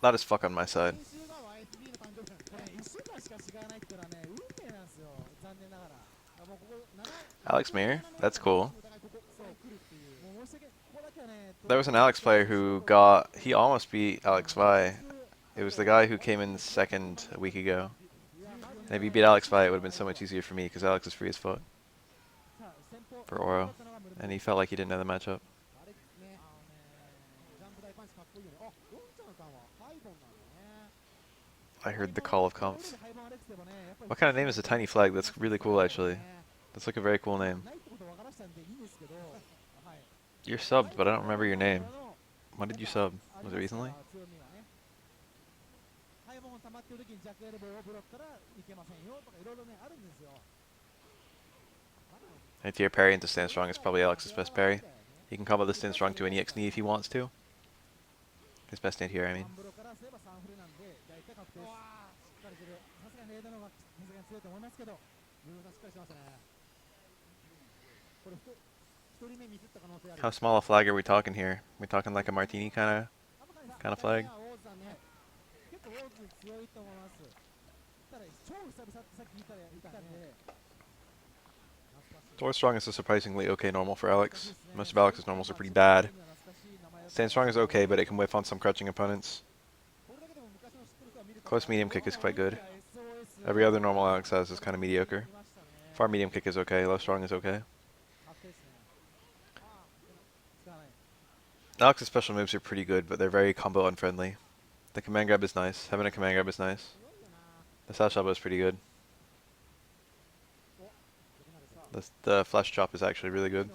Loud as fuck on my side. Alex Mir? That's cool. There was an Alex player who he almost beat Alex Vi. It was the guy who came in second a week ago. And if he beat Alex Vi, it would have been so much easier for me because Alex is free as fuck for Oro. And he felt like he didn't know the matchup. I heard the call of comps. What kind of name is a tiny flag? That's really cool, actually. That's like a very cool name. You're subbed, but I don't remember your name. When did you sub? Was it recently? Anti-air parry into stand strong is probably Alex's best parry. He can combo the stand strong to an EX knee if he wants to. His best anti-air, I mean. How small a flag are we talking here? We talking like a martini kind of flag? Tor strong is a surprisingly okay normal for Alex. Most of Alex's normals are pretty bad. Stand strong is okay, but it can whiff on some crouching opponents. Close medium kick is quite good. Every other normal Alex has is kind of mediocre. Far medium kick is okay, low strong is okay. Alex's special moves are pretty good, but they're very combo unfriendly. The command grab is nice. Having a command grab is nice. The slash elbow is pretty good. The flash chop is actually really good.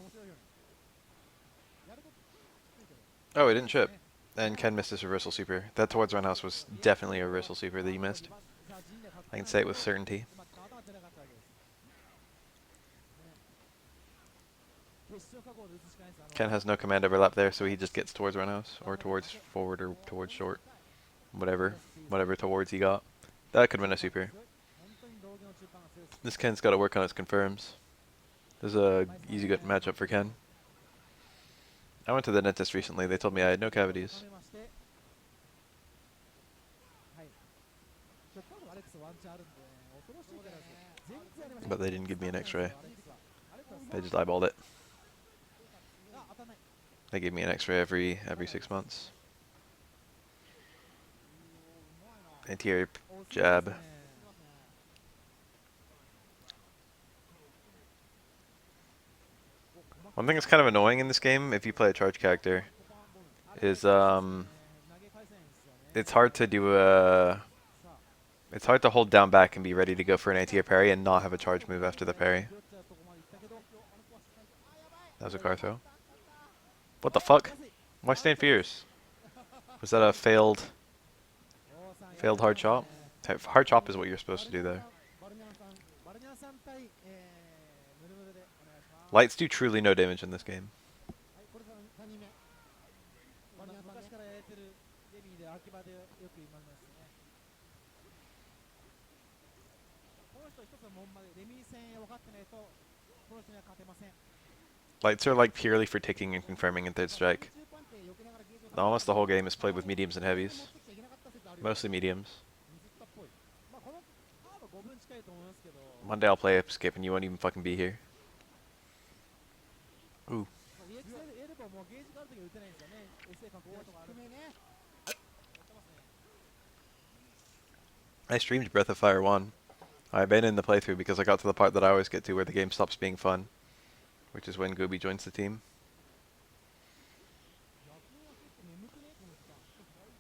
Oh, it didn't chip. And Ken missed his reversal super. That towards roundhouse was definitely a reversal super that he missed. I can say it with certainty. Ken has no command overlap there, so he just gets towards roundhouse, or towards forward, or towards short. Whatever towards he got. That could win a super. This Ken's got to work on his confirms. This is a easy good matchup for Ken. I went to the dentist recently. They told me I had no cavities. But they didn't give me an x-ray. They just eyeballed it. They gave me an x-ray every 6 months. Anti-air jab. One thing that's kind of annoying in this game, if you play a charge character, is it's hard to do it's hard to hold down back and be ready to go for an anti-air parry and not have a charge move after the parry. That was a car throw. What the fuck? Why stand fierce? Was that a failed hard chop? Hard chop is what you're supposed to do there. Lights do truly no damage in this game. Lights are like purely for ticking and confirming in third strike. Almost the whole game is played with mediums and heavies. Mostly mediums. One day I'll play Escape and you won't even fucking be here. Ooh. I streamed Breath of Fire 1. I abandoned the playthrough because I got to the part that I always get to where the game stops being fun, which is when Gobi joins the team.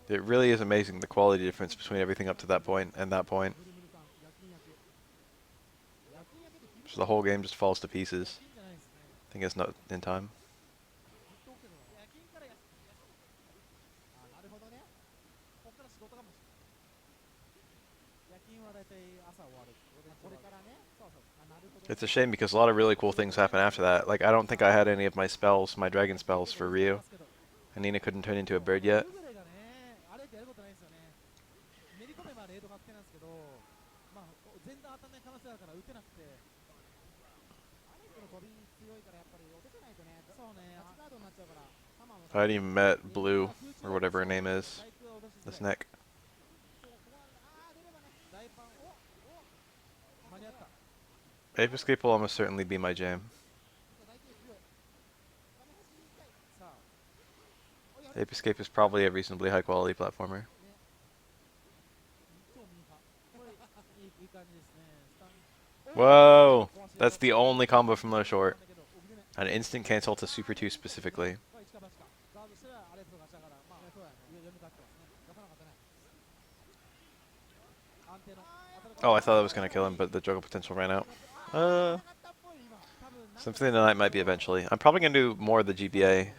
It really is amazing the quality difference between everything up to that point and that point. So the whole game just falls to pieces. I think it's not in time. It's a shame because a lot of really cool things happen after that. Like, I don't think I had any of my spells, my dragon spells for Ryu. And Nina couldn't turn into a bird yet. I hadn't even met Blue, or whatever her name is. This neck. Ape Escape will almost certainly be my jam. Ape Escape is probably a reasonably high quality platformer. Whoa! That's the only combo from low short. An instant cancel to Super 2 specifically. Oh, I thought that was going to kill him, but the juggle potential ran out. Symphony of the Night might be eventually. I'm probably going to do more of the GBA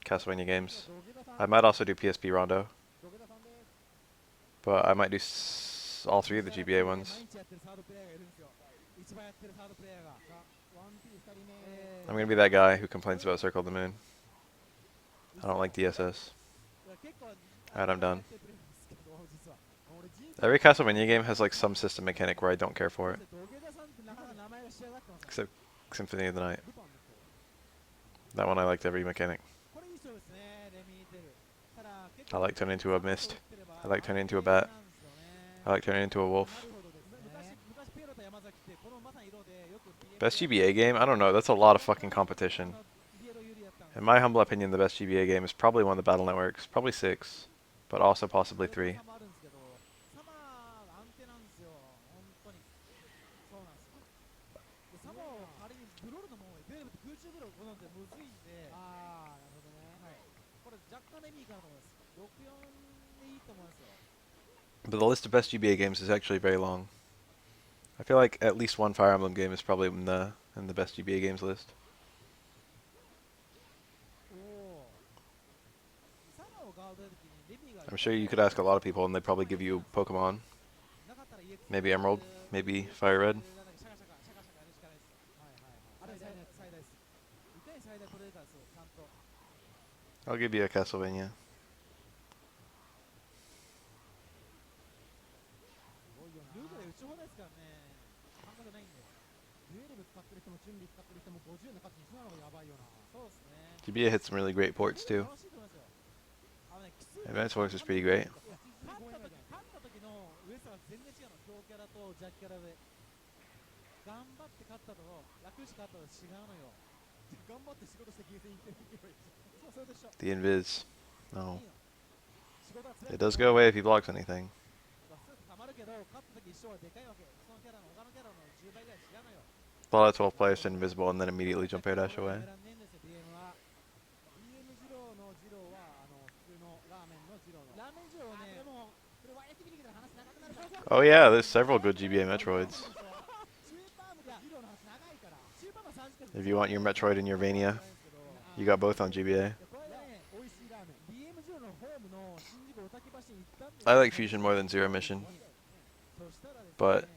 Castlevania games. I might also do PSP Rondo. But I might do all three of the GBA ones. I'm going to be that guy who complains about Circle of the Moon. I don't like DSS. Alright, I'm done. Every Castlevania game has like some system mechanic where I don't care for it. Except Symphony of the Night. That one I liked every mechanic. I like turning into a mist. I like turning into a bat. I like turning into a wolf. Best GBA game? I don't know, that's a lot of fucking competition. In my humble opinion, the best GBA game is probably one of the Battle Networks. Probably 6, but also possibly 3. But the list of best GBA games is actually very long. I feel like at least one Fire Emblem game is probably in the best GBA games list. I'm sure you could ask a lot of people and they'd probably give you Pokemon. Maybe Emerald, maybe Fire Red. I'll give you a Castlevania. GBA hit some really great ports too. Advance Wars is pretty great. The Invis. No. It does go away if he blocks anything. A lot of 12 players turn invisible and then immediately jump air dash away. Oh yeah, there's several good GBA Metroids. If you want your Metroid and your Vania, you got both on GBA. I like Fusion more than Zero Mission, but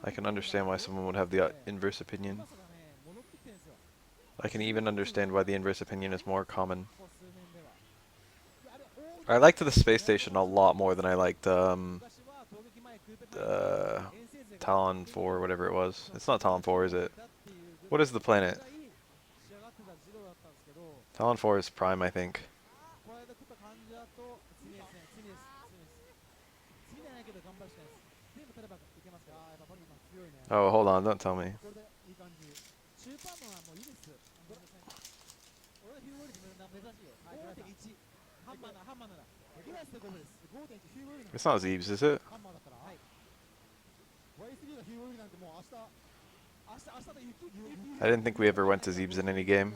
I can understand why someone would have the inverse opinion. I can even understand why the inverse opinion is more common. I liked the space station a lot more than I liked Talon 4, whatever it was. It's not Talon 4, is it? What is the planet? Talon 4 is Prime, I think. Oh, hold on, don't tell me. It's not Zeebs, is it? I didn't think we ever went to Zeebs in any game.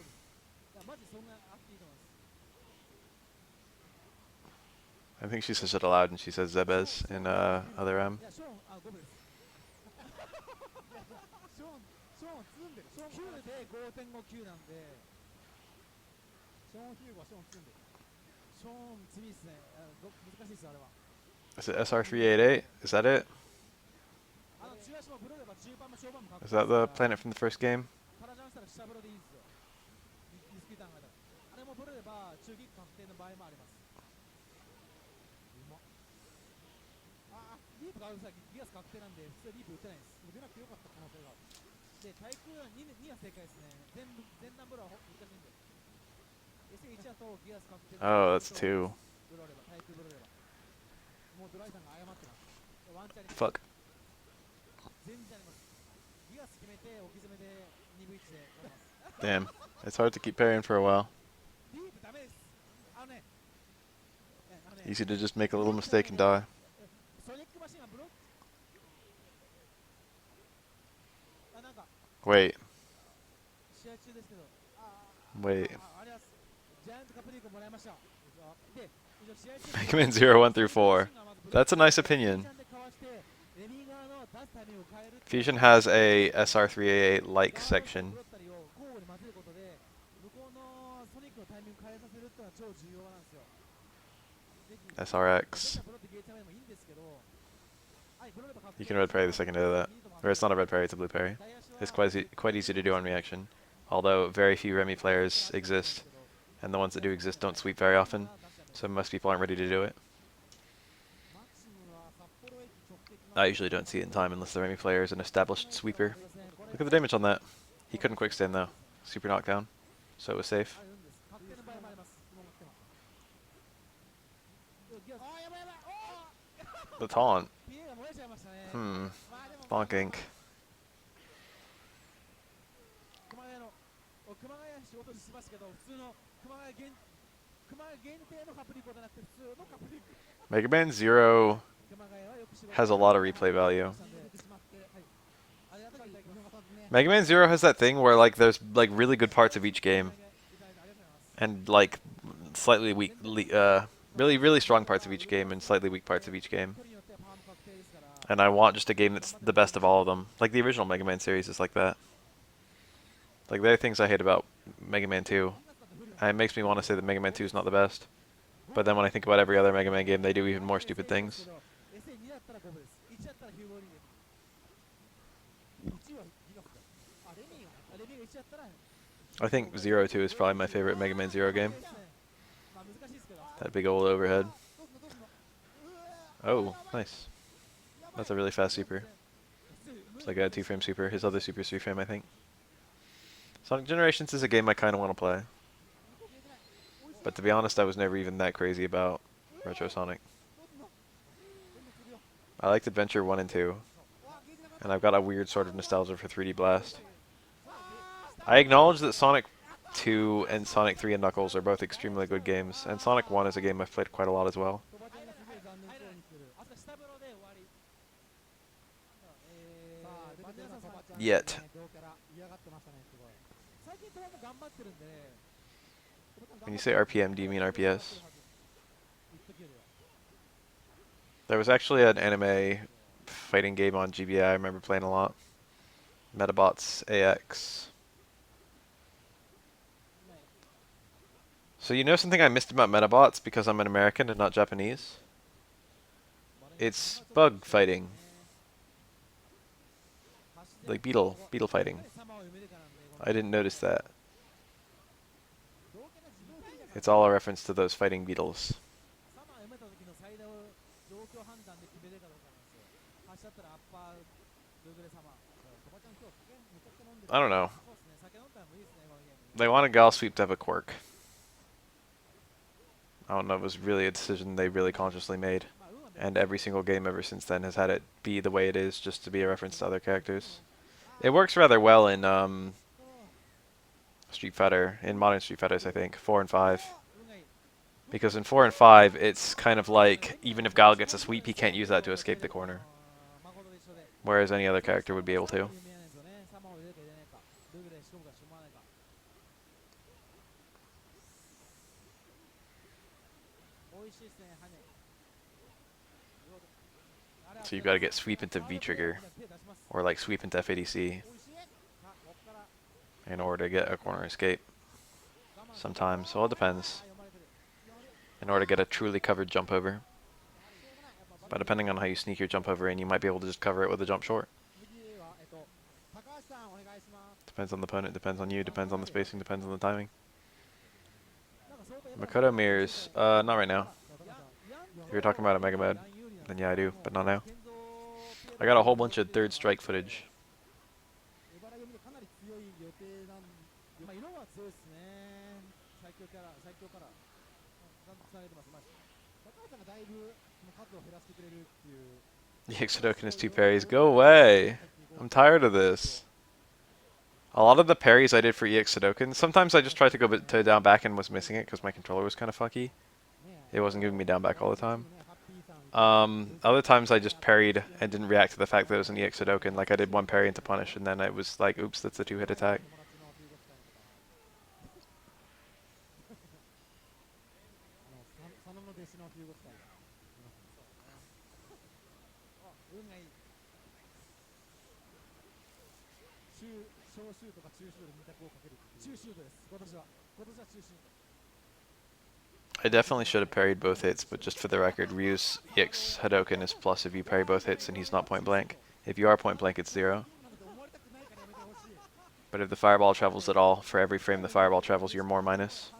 I think she says it aloud and she says Zebes in other M. Is it SR388? Is that it? Is that the planet from the first game? Oh, that's two. Fuck. Damn. It's hard to keep parrying for a while. Easy to just make a little mistake and die. Wait. Wait. Mega Man 0, 1 through 4. That's a nice opinion. Fusion has a SR3A8-like section. SRX. You can red parry the second hit of that. Or it's not a red parry, it's a blue parry. It's quite easy to do on reaction. Although very few Remy players exist, and the ones that do exist don't sweep very often, so most people aren't ready to do it. I usually don't see it in time unless the Remy player is an established sweeper. Look at the damage on that. He couldn't quickstand though. Super knockdown, so it was safe. The taunt. Bonking. Mega Man 0 has a lot of replay value. Mega Man 0 has that thing where like there's like really good parts of each game and like slightly weak, really strong parts of each game and slightly weak parts of each game. And I want just a game that's the best of all of them. Like the original Mega Man series is like that. Like there are things I hate about Mega Man 2. And it makes me want to say that Mega Man 2 is not the best. But then when I think about every other Mega Man game, they do even more stupid things. I think 0-2 is probably my favorite Mega Man 0 game. That big old overhead. Oh, nice. That's a really fast super. It's like a 2-frame super. His other super's 3-frame, I think. Sonic Generations is a game I kind of want to play. But to be honest, I was never even that crazy about Retro Sonic. I liked Adventure 1 and 2. And I've got a weird sort of nostalgia for 3D Blast. I acknowledge that Sonic 2 and Sonic 3 and Knuckles are both extremely good games. And Sonic 1 is a game I've played quite a lot as well. Yet. When you say RPM, do you mean RPS? There was actually an anime fighting game on GBA I remember playing a lot. Metabots AX. So you know something I missed about Metabots because I'm an American and not Japanese? It's bug fighting. Like beetle fighting. I didn't notice that. It's all a reference to those fighting beetles. I don't know. They wanted Gal Sweep to have a quirk. I don't know, it was really a decision they really consciously made. And every single game ever since then has had it be the way it is, just to be a reference to other characters. It works rather well in Street Fighter, in modern Street Fighters, I think, 4 and 5. Because in 4 and 5, it's kind of like, even if Guile gets a sweep, he can't use that to escape the corner. Whereas any other character would be able to. So you've got to get sweep into V-trigger, or like sweep into FADC, in order to get a corner escape. Sometimes, well it depends. In order to get a truly covered jump over. But depending on how you sneak your jump over in, you might be able to just cover it with a jump short. Depends on the opponent, depends on you, depends on the spacing, depends on the timing. Makoto mirrors, not right now. If you're talking about a Mega Mode, then yeah I do, but not now. I got a whole bunch of third strike footage. EX Hadoken is 2 parries. Go away. I'm tired of this. A lot of the parries I did for EX Hadoken, sometimes I just tried to go to down back and was missing it because my controller was kind of fucky. It wasn't giving me down back all the time. Other times I just parried and didn't react to the fact that it was an EX Hadoken. Like I did one parry into punish and then it was like, oops, that's a 2-hit attack. I definitely should have parried both hits, but just for the record, Ryu's EX Hadoken is plus if you parry both hits and he's not point blank. If you are point blank, it's 0. But if the fireball travels at all, for every frame the fireball travels, you're more minus.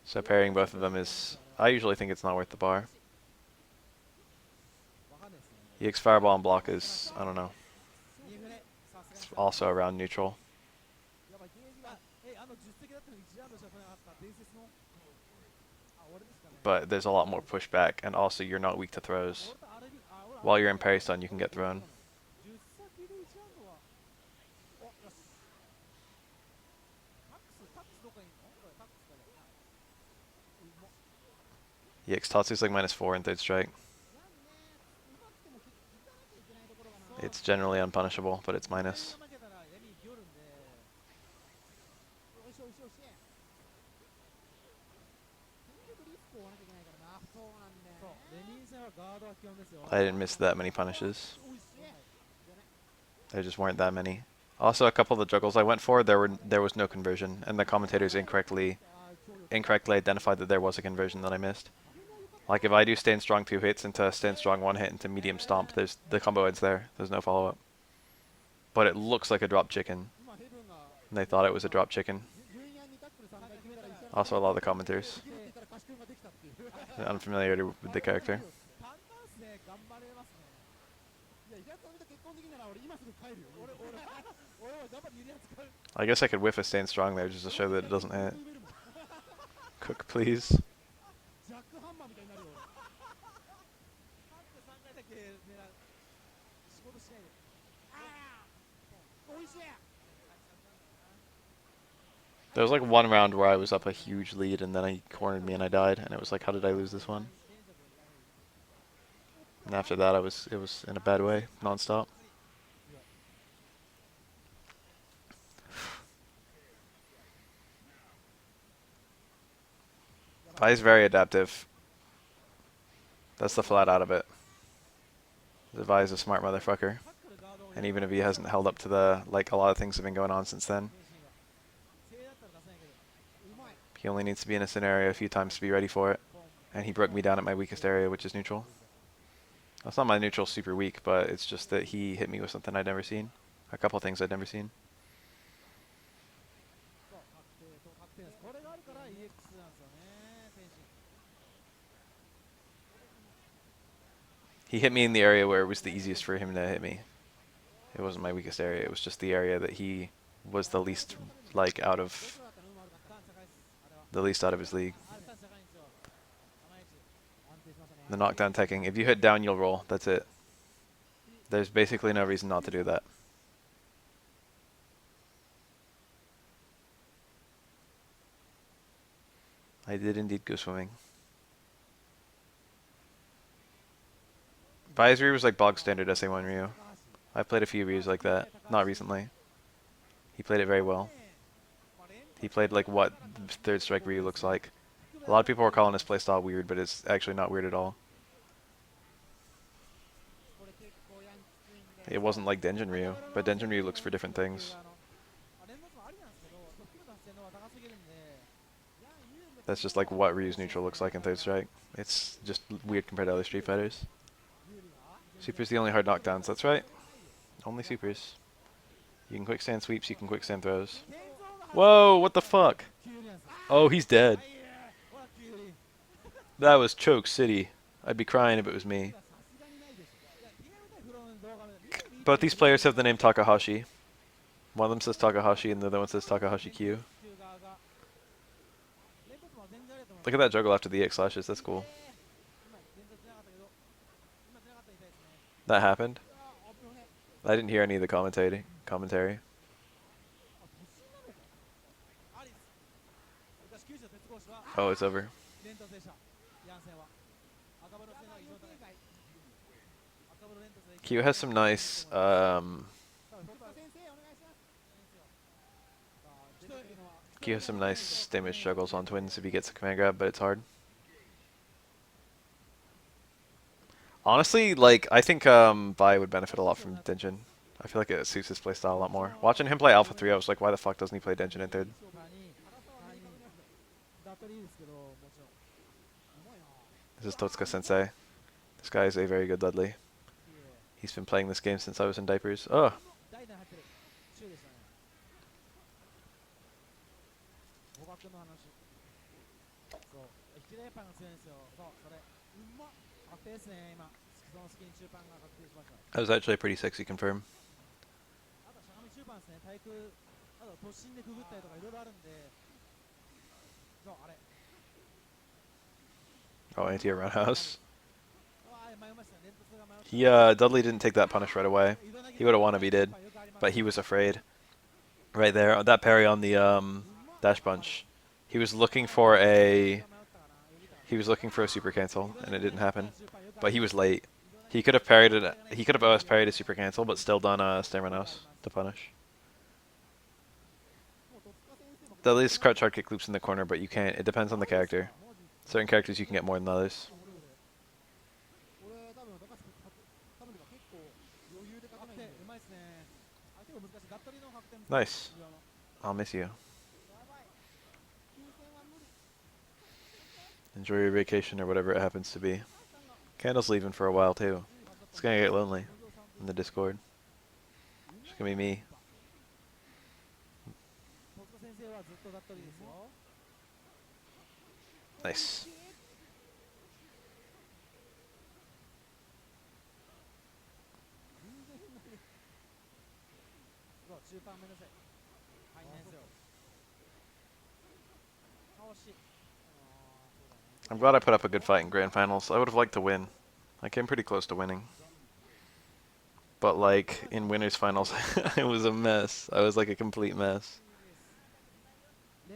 So parrying both of them is, I usually think it's not worth the bar. EX fireball and block is, I don't know. It's also around neutral. But there's a lot more pushback, and also you're not weak to throws. While you're in parry stun, you can get thrown. EX Tatsu's like -4 in third strike. It's generally unpunishable, but it's minus. I didn't miss that many punishes. There just weren't that many. Also, a couple of the juggles I went for, there was no conversion, and the commentators incorrectly identified that there was a conversion that I missed. Like if I do stand strong 2 hits into stand strong 1 hit into medium stomp, there's the combo ends there. There's no follow up. But it looks like a drop chicken. And they thought it was a drop chicken. Also, a lot of the commenters. Unfamiliarity with the character. I guess I could whiff a stand strong there just to show that it doesn't hit. Cook, please. There was like one round where I was up a huge lead and then he cornered me and I died, and it was like, how did I lose this one? And after that, it was in a bad way, non-stop. Vi's very adaptive. That's the flat out of it. The Vi is a smart motherfucker. And even if he hasn't held up to the, like, a lot of things have been going on since then. He only needs to be in a scenario a few times to be ready for it. And he broke me down at my weakest area, which is neutral. That's not my neutral super weak, but it's just that he hit me with something I'd never seen. A couple things I'd never seen. He hit me in the area where it was the easiest for him to hit me. It wasn't my weakest area, it was just the area that he was the least, like, out of his league. The knockdown teching. If you hit down, you'll roll. That's it. There's basically no reason not to do that. I did indeed go swimming. Vi's Ryu was like bog standard SA1 Ryu. I played a few Ryus like that. Not recently. He played it very well. He played like what third strike Ryu looks like. A lot of people were calling his playstyle weird, but it's actually not weird at all. It wasn't like Denjin Ryu, but Denjin Ryu looks for different things. That's just like what Ryu's neutral looks like in third strike. It's just weird compared to other Street Fighters. Super's the only hard knockdowns, that's right. Only supers. You can quick stand sweeps, you can quick stand throws. Whoa, what the fuck? Oh, he's dead. That was Choke City. I'd be crying if it was me. Both these players have the name Takahashi. One of them says Takahashi and the other one says Takahashi Q. Look at that juggle after the EX slashes. That's cool. That happened. I didn't hear any of the commentary. Oh, it's over. Q has some nice Q has some nice damage juggles on twins if he gets a command grab, but it's hard. Honestly, like, I think Vi would benefit a lot from Denjin. I feel like it suits his playstyle a lot more. Watching him play Alpha 3, I was like, why the fuck doesn't he play Denjin in third? This is Totsuka Sensei. This guy is a very good Dudley. He's been playing this game since I was in diapers. Oh! That was actually a pretty sexy confirm. Oh, anti-air roundhouse. He, Dudley didn't take that punish right away. He would have won if he did, but he was afraid. Right there, that parry on the dash punch. He was looking for a super cancel, and it didn't happen. But he was late. He could have parried it. He could have OS parried a super cancel, but still done a Stammernos to punish. Dudley's crouch hard kick loops in the corner, but you can't. It depends on the character. Certain characters you can get more than others. Nice. I'll miss you. Enjoy your vacation or whatever it happens to be. Candle's leaving for a while too. It's gonna get lonely in the Discord. It's gonna be me. Nice. I'm glad I put up a good fight in Grand Finals. I would have liked to win. I came pretty close to winning. But like, in Winners Finals, it was a mess. I was like a complete mess.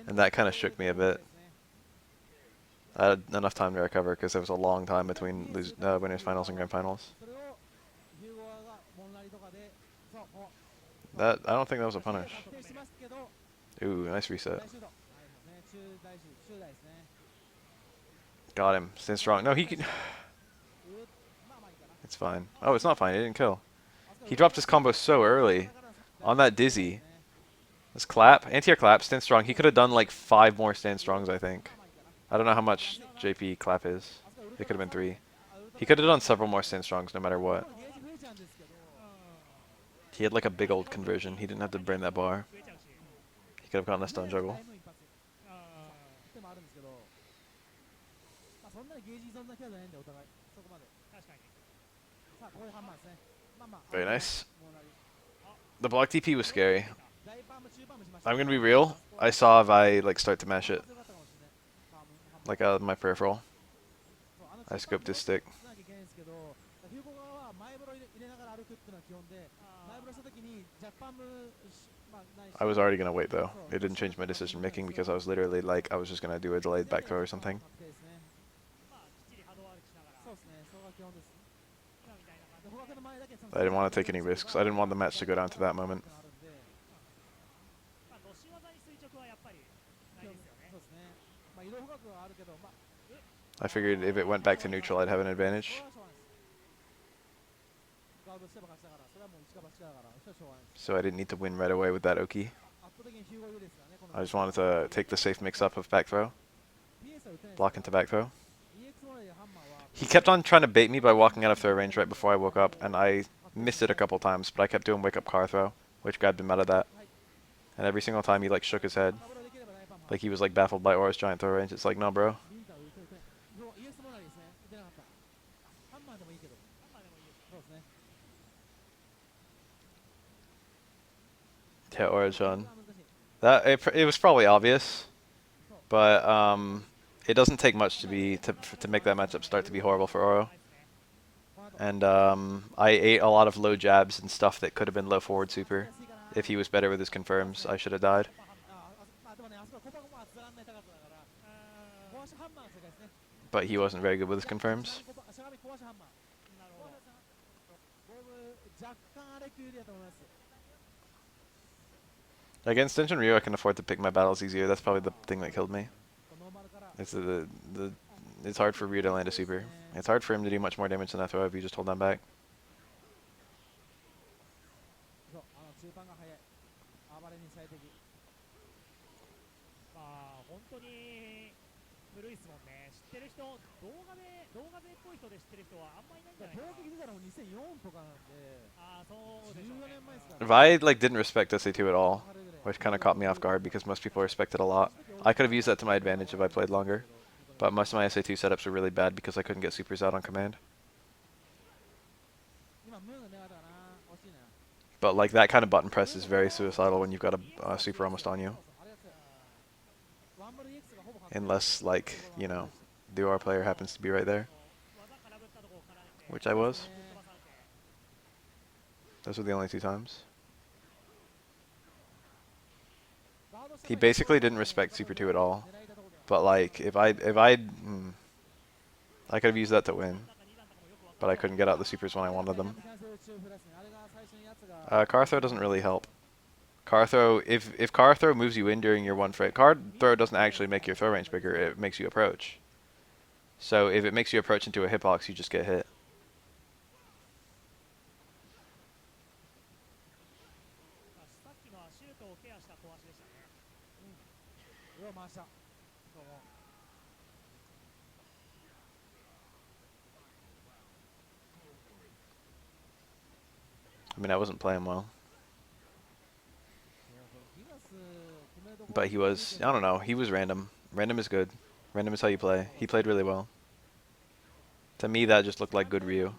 And that kind of shook me a bit. I had enough time to recover because there was a long time between Winners Finals and Grand Finals. I don't think that was a punish. Ooh, nice reset. Got him. Stand strong. No, he can... It's fine. Oh, it's not fine. He didn't kill. He dropped his combo so early. On that dizzy. This clap. Anti-air clap. Stand strong. He could have done like 5 more stand strongs, I think. I don't know how much JP clap is. It could have been 3. He could have done several more stand strongs no matter what. He had like a big old conversion. He didn't have to burn that bar. He could have gotten a stun juggle. Very nice. The block TP was scary. I'm gonna be real. I saw if I like start to mash it, like out of my peripheral. I scoped his stick. I was already gonna wait though. It didn't change my decision making because I was literally like I was just gonna do a delayed back throw or something. I didn't want to take any risks. I didn't want the match to go down to that moment. I figured if it went back to neutral, I'd have an advantage. So I didn't need to win right away with that Oki. I just wanted to take the safe mix-up of back throw. Block into back throw. He kept on trying to bait me by walking out of throw range right before I woke up, and I missed it a couple times, but I kept doing wake-up car throw, which grabbed him out of that. And every single time he like shook his head. Like he was like baffled by Aura's giant throw range. It's like, no bro. Yeah, Aura-chan. It was probably obvious. But it doesn't take much to make that matchup start to be horrible for Oro. And I ate a lot of low jabs and stuff that could have been low forward super. If he was better with his confirms, I should have died. But he wasn't very good with his confirms. Against Denshin Ryu, I can afford to pick my battles easier. That's probably the thing that killed me. It's it's hard for Ryu to land a super. It's hard for him to do much more damage than that throw if you just hold them back. Vi like didn't respect SA2 at all, which kind of caught me off guard because most people respect it a lot. I could have used that to my advantage if I played longer, but most of my SA2 setups were really bad because I couldn't get supers out on command. But like that kind of button press is very suicidal when you've got a super almost on you. Unless like, you know, the OR player happens to be right there. Which I was. Those were the only 2 times. He basically didn't respect Super 2 at all. But like, I could have used that to win. But I couldn't get out the supers when I wanted them. Car throw doesn't really help. Car throw, if car throw moves you in during your one frame, car throw doesn't actually make your throw range bigger, it makes you approach. So if it makes you approach into a hitbox, you just get hit. I mean, I wasn't playing well. But he was, I don't know, he was random. Random is good. Random is how you play. He played really well. To me, that just looked like good Ryu.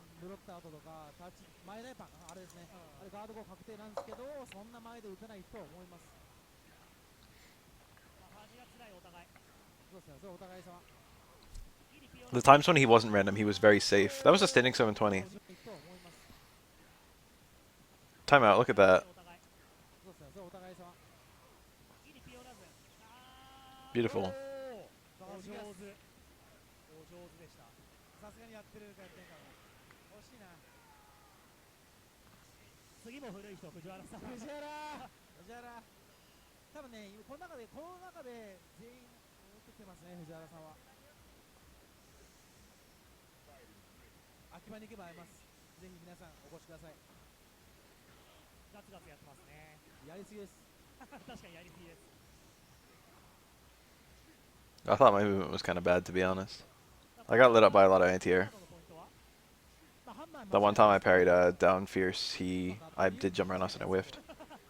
The times when he wasn't random, he was very safe. That was a standing 720. Timeout, look at that. Beautiful. I thought my movement was kind of bad, to be honest. I got lit up by a lot of anti-air. The one time I parried down Fierce, I did jump around us and I whiffed.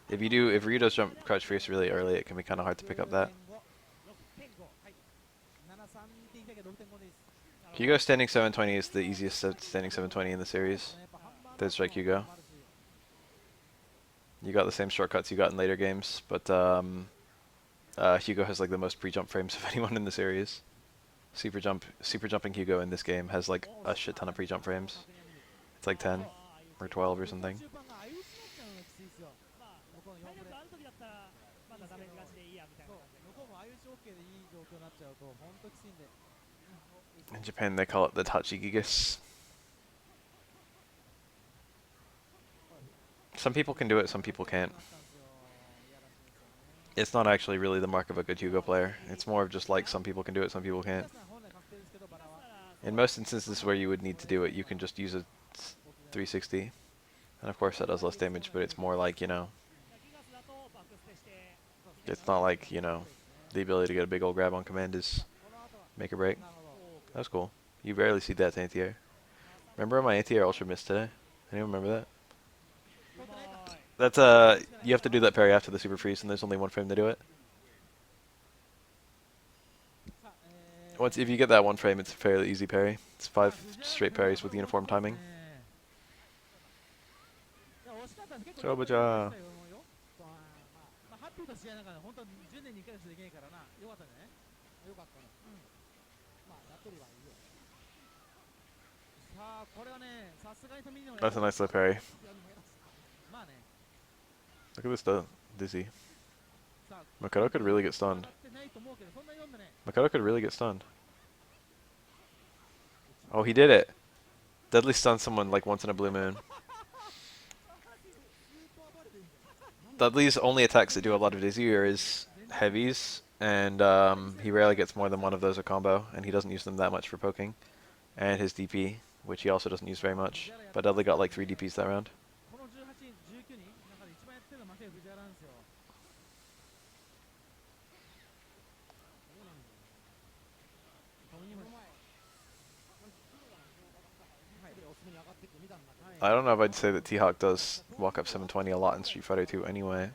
If Ryu does jump crouch Fierce really early, it can be kind of hard to pick up that. Hugo standing 720 is the easiest standing 720 in the series. Dead strike Hugo. You got the same shortcuts you got in later games, but Hugo has like the most pre-jump frames of anyone in the series. Super jumping Hugo in this game has like a shit ton of pre-jump frames. It's like 10 or 12 or something. In Japan they call it the Tachigigas. Some people can do it, some people can't. It's not actually really the mark of a good Hugo player. It's more of just like some people can do it, some people can't. In most instances where you would need to do it, you can just use a 360. And of course that does less damage, but it's more like, you know, it's not like, you know, the ability to get a big old grab on command is make or break. That was cool. You rarely see that to anti-air. Remember my anti-air ultra missed today? Anyone remember that? That's you have to do that parry after the super freeze, and there's only 1 frame to do it. If you get that 1 frame, it's a fairly easy parry. It's 5 straight parries with uniform timing. That's a nice little parry. Look at this dizzy. Makoto could really get stunned. Makoto could really get stunned. Oh, he did it. Deadly stun someone like once in a blue moon. Dudley's only attacks that do a lot of dizzy are his heavies, and he rarely gets more than one of those a combo, and he doesn't use them that much for poking. And his DP, which he also doesn't use very much. But Dudley got like 3 DPs that round. I don't know if I'd say that T-Hawk does walk up 720 a lot in Street Fighter 2 anyway.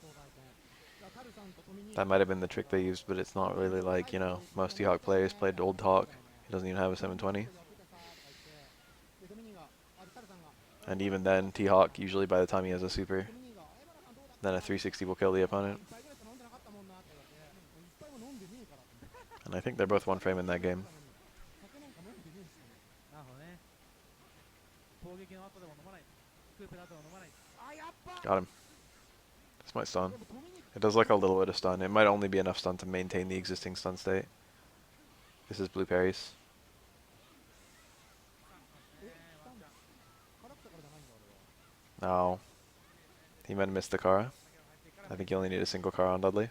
That might have been the trick they used, but it's not really like, you know, most T-Hawk players played old Hawk. He doesn't even have a 720. And even then, T-Hawk, usually by the time he has a super, then a 360 will kill the opponent. And I think they're both one frame in that game. Got him. This might stun. It does like a little bit of stun. It might only be enough stun to maintain the existing stun state. This is blue parries. No. He might have missed the Kara. I think you only need a single Kara on Dudley.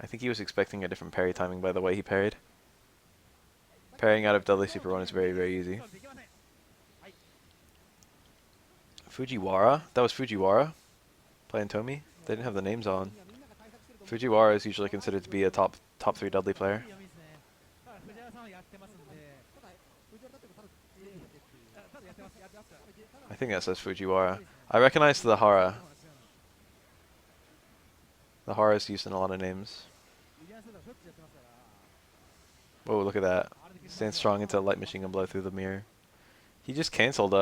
I think he was expecting a different parry timing by the way he parried. Parrying out of Dudley Super 1 is very, very easy. Fujiwara? That was Fujiwara? Playing Tomi? They didn't have the names on. Fujiwara is usually considered to be a top 3 Dudley player. I think that says Fujiwara. I recognize the Hara. The Hara is used in a lot of names. Whoa, look at that. Stand strong into light machine gun blow through the mirror. He just cancelled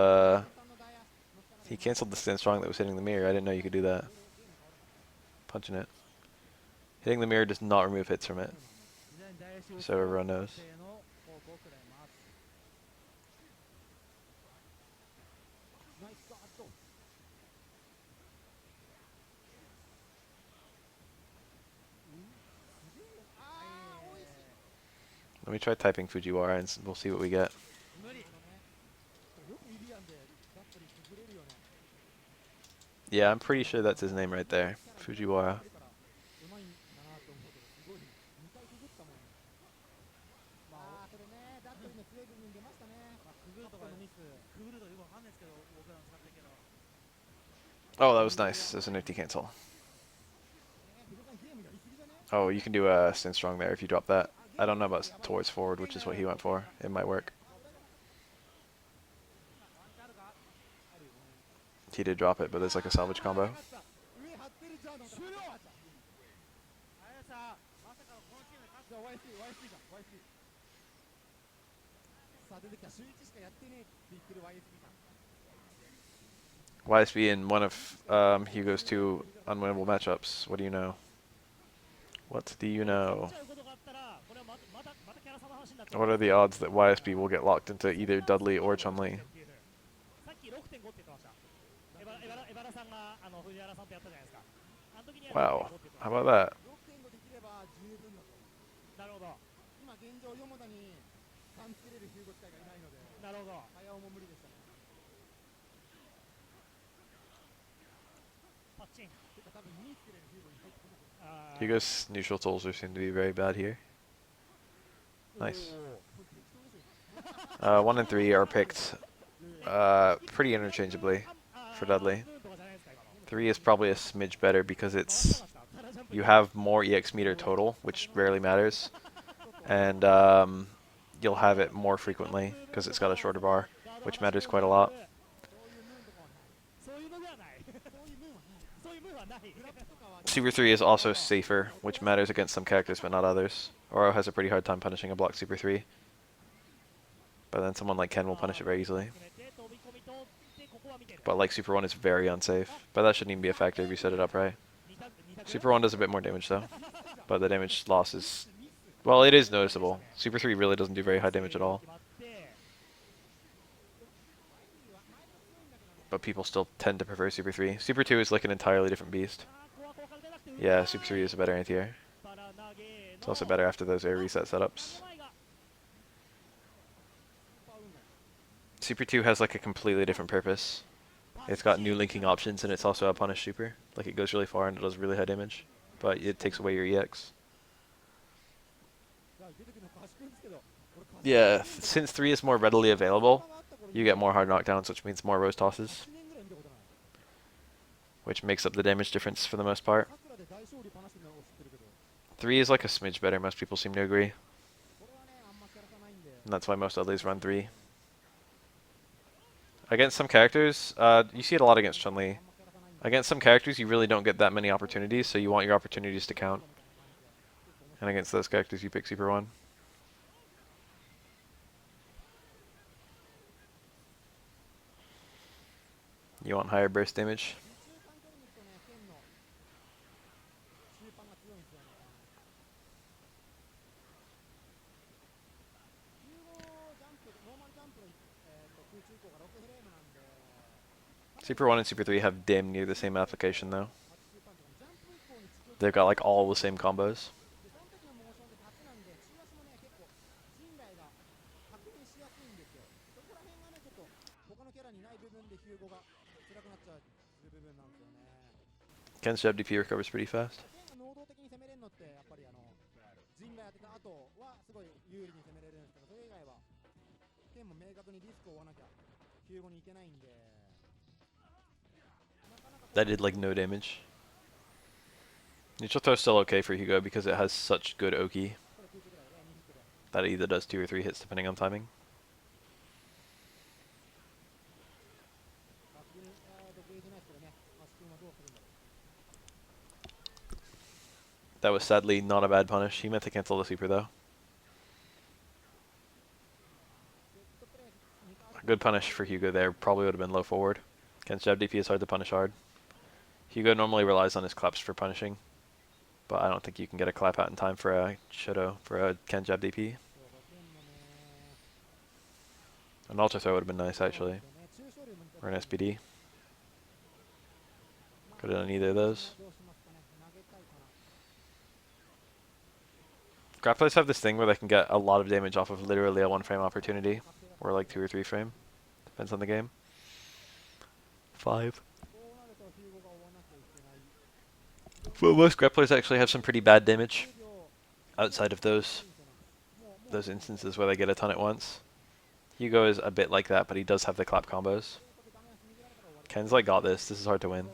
he cancelled the stand strong that was hitting the mirror. I didn't know you could do that. Punching it. Hitting the mirror does not remove hits from it. So everyone knows. Let me try typing Fujiwara and we'll see what we get. Yeah, I'm pretty sure that's his name right there. Fujiwara. Oh, that was nice. That was a nifty cancel. Oh, you can do a stand strong there if you drop that. I don't know about towards forward, which is what he went for. It might work. He did drop it, but it's like a salvage combo. YSB in one of Hugo's 2 unwinnable matchups. What do you know? What do you know? What are the odds that YSB will get locked into either Dudley or Chun-Li? Wow. How about that? Hugo's neutral tools seem to be very bad here. Nice. 1 and 3 are picked pretty interchangeably for Dudley. 3 is probably a smidge better because you have more EX meter total, which rarely matters, and you'll have it more frequently because it's got a shorter bar, which matters quite a lot. Super 3 is also safer, which matters against some characters but not others. Oro has a pretty hard time punishing a block Super 3. But then someone like Ken will punish it very easily. But like Super 1 is very unsafe. But that shouldn't even be a factor if you set it up right. Super 1 does a bit more damage though. But the damage loss is... Well, it is noticeable. Super 3 really doesn't do very high damage at all. But people still tend to prefer Super 3. Super 2 is like an entirely different beast. Yeah, Super 3 is a better anti-air. It's also better after those air reset setups. Super 2 has like a completely different purpose. It's got new linking options and it's also a punish super. Like it goes really far and it does really high damage. But it takes away your EX. Yeah, since 3 is more readily available, you get more hard knockdowns, which means more rose tosses. Which makes up the damage difference for the most part. 3 is like a smidge better, most people seem to agree. And that's why most LDs run 3. Against some characters, you see it a lot against Chun-Li. Against some characters, you really don't get that many opportunities, so you want your opportunities to count. And against those characters, you pick Super 1. You want higher burst damage. Super 1 and Super 3 have damn near the same application though. They've got like all the same combos. Ken's jab DP recovers pretty fast. That did like no damage. Neutral throw is still okay for Hugo because it has such good Oki that it either does 2 or 3 hits depending on timing. That was sadly not a bad punish. He meant to cancel the super though. A good punish for Hugo there probably would have been low forward. Ken's jab DP is hard to punish hard. Hugo normally relies on his claps for punishing, but I don't think you can get a clap out in time for a Shoto, for a Ken jab DP. An ultra throw would have been nice actually, or an SPD. Could have done either of those. Grapplers have this thing where they can get a lot of damage off of literally a 1 frame opportunity, or like 2 or 3 frame, depends on the game. 5. But most grapplers actually have some pretty bad damage outside of those instances where they get a ton at once. Hugo is a bit like that, but he does have the clap combos. Ken's like got this. This is hard to win.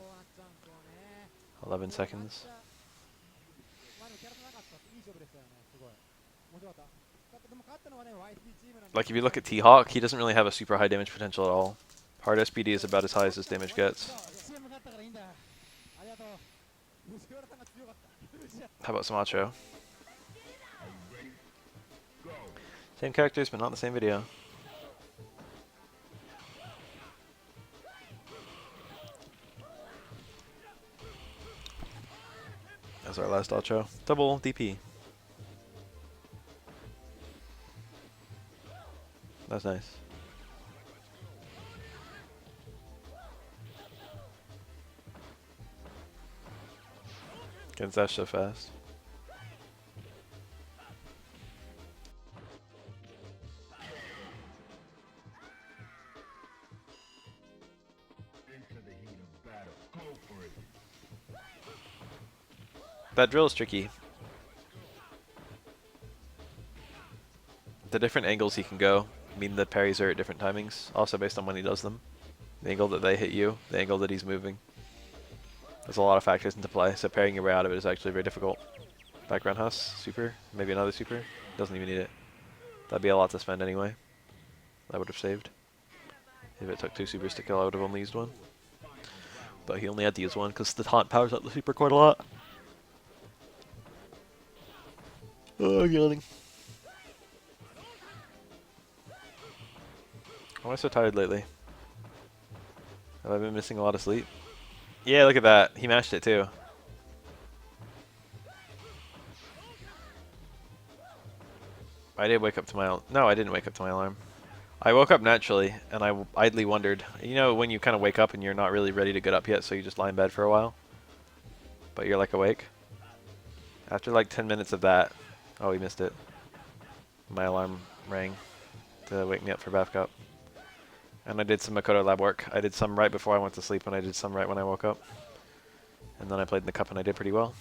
11 seconds. Like if you look at T-Hawk, he doesn't really have a super high damage potential at all. Hard SPD is about as high as his damage gets. How about some acho? Same characters, but not the same video. That's our last acho. Double DP. That's nice. Gets dash so fast. That drill is tricky. The different angles he can go mean the parries are at different timings, also based on when he does them. The angle that they hit you, the angle that he's moving. There's a lot of factors into play, so parrying your way out of it is actually very difficult. Background house, super, maybe another super. Doesn't even need it. That'd be a lot to spend anyway. That would have saved. If it took 2 supers to kill, I would have only used 1. But he only had to use 1 because the taunt powers up the super quite a lot. Oh, I'm yawning. Why am I so tired lately? Have I been missing a lot of sleep? Yeah, look at that. He mashed it too. I did wake up to my... No, I didn't wake up to my alarm. I woke up naturally, and I idly wondered. You know when you kind of wake up and you're not really ready to get up yet, so you just lie in bed for a while? But you're like awake? After like 10 minutes of that... Oh, he missed it. My alarm rang to wake me up for backup. And I did some Makoto lab work. I did some right before I went to sleep, and I did some right when I woke up. And then I played in the cup, and I did pretty well.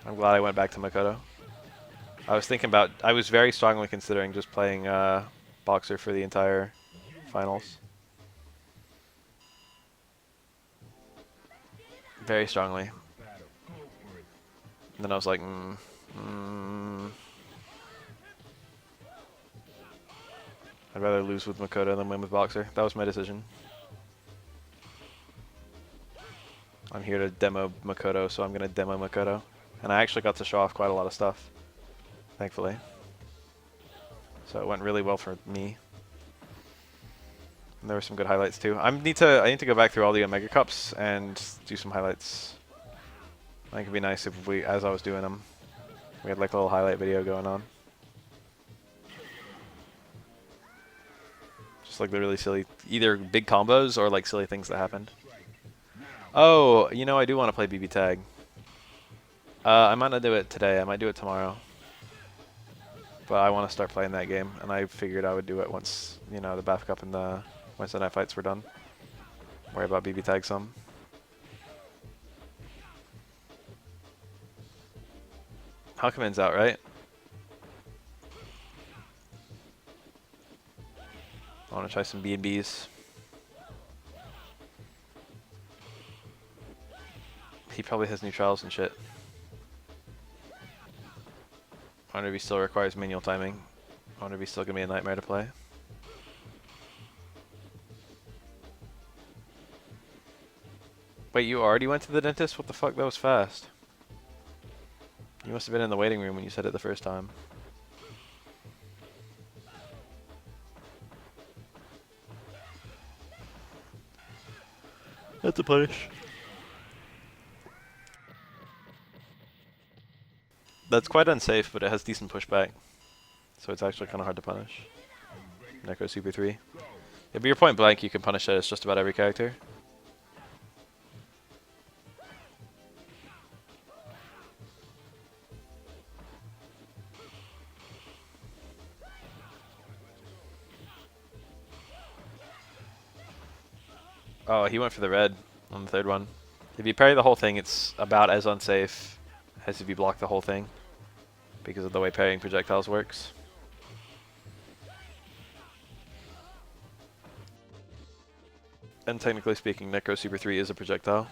I'm glad I went back to Makoto. I was thinking about... I was very strongly considering just playing Boxer for the entire finals. Very strongly. And then I was like, I'd rather lose with Makoto than win with Boxer. That was my decision. I'm here to demo Makoto, so I'm going to demo Makoto. And I actually got to show off quite a lot of stuff, thankfully. So it went really well for me. And there were some good highlights too. I need to go back through all the Omega Cups and do some highlights. I think it'd be nice if we, as I was doing them, we had like a little highlight video going on. Just like the really silly, either big combos or like silly things that happened. Oh, you know, I do want to play BB Tag. I might not do it today. I might do it tomorrow. But I want to start playing that game, and I figured I would do it once, you know, the BAF Cup and the Wednesday night fights were done. Worry about BB Tag some. Huckman's out, right? I want to try some B&Bs. He probably has new trials and shit. I wonder if he still requires manual timing. I wonder if he's still going to be a nightmare to play. Wait, you already went to the dentist? What the fuck? That was fast. You must have been in the waiting room when you said it the first time. That's a punish. That's quite unsafe, but it has decent pushback. So it's actually kind of hard to punish. Necro Super 3. If you're point blank, you can punish it as just about every character. Oh, he went for the red on the third one. If you parry the whole thing, it's about as unsafe as if you block the whole thing, because of the way parrying projectiles works. And technically speaking, Necro Super 3 is a projectile.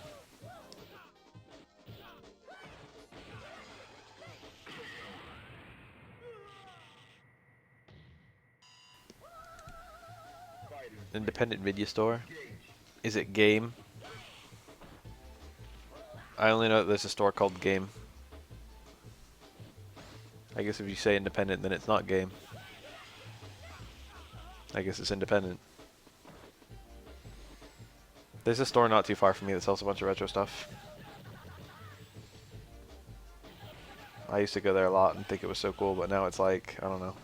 Independent video store. Is it Game? I only know that there's a store called Game. I guess if you say independent, then it's not Game. I guess it's independent. There's a store not too far from me that sells a bunch of retro stuff. I used to go there a lot and think it was so cool, but now it's like, I don't know.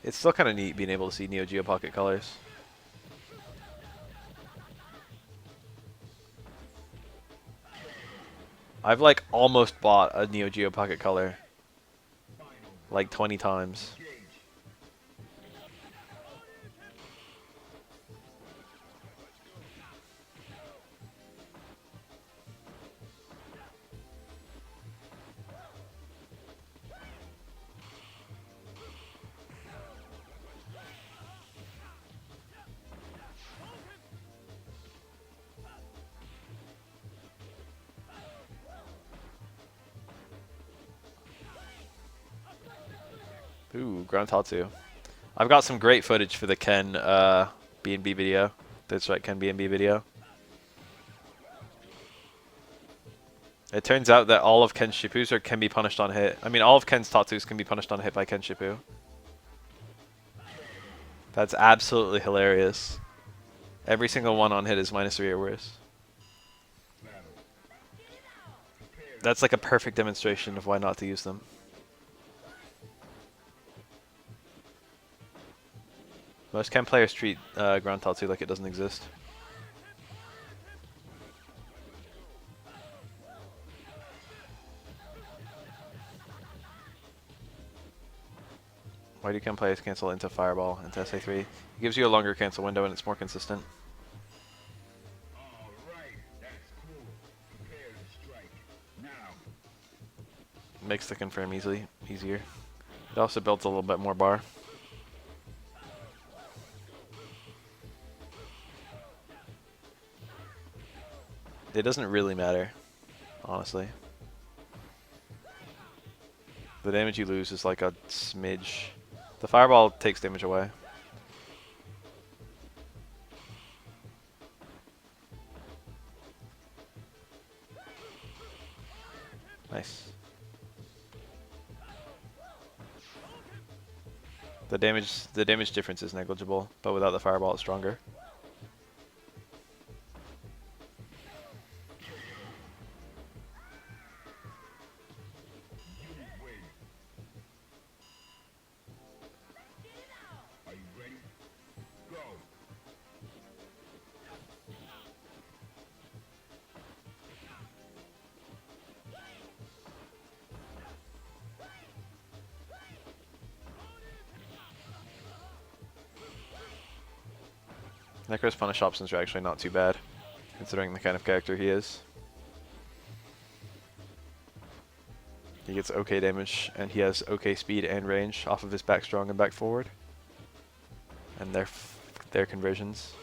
It's still kind of neat being able to see Neo Geo Pocket colors. I've like almost bought a Neo Geo Pocket Color like 20 times. Ooh, Ground Tatsu. I've got some great footage for the Ken B&B video. That's right, Ken B&B video. It turns out that all of Ken's Shippus can be punished on hit. I mean, all of Ken's Tatsus can be punished on hit by Ken Shippu. That's absolutely hilarious. Every single one on hit is -3 or worse. That's like a perfect demonstration of why not to use them. Most chem players treat ground tile 2 like it doesn't exist. Why do chem players cancel into Fireball, into SA3? It gives you a longer cancel window and it's more consistent. Makes the confirm easier. It also builds a little bit more bar. It doesn't really matter, honestly. The damage you lose is like a smidge. The Fireball takes damage away. Nice. The damage difference is negligible, but without the Fireball it's stronger. Necro's punish options are actually not too bad, considering the kind of character he is. He gets okay damage, and he has okay speed and range off of his back strong and back forward. And their conversions.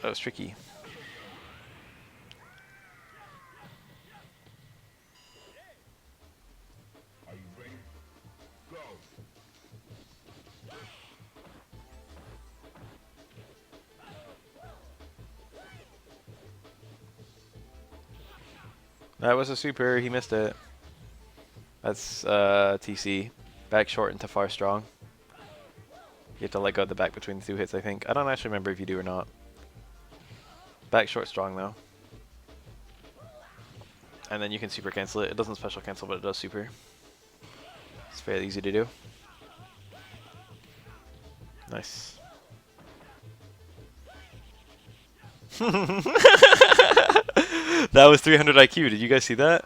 That was tricky. That was a super, he missed it. That's TC. Back short into far strong. You have to let go of the back between the two hits, I think. I don't actually remember if you do or not. Back short strong though. And then you can super cancel it. It doesn't special cancel, but it does super. It's fairly easy to do. Nice. That was 300 IQ. Did you guys see that?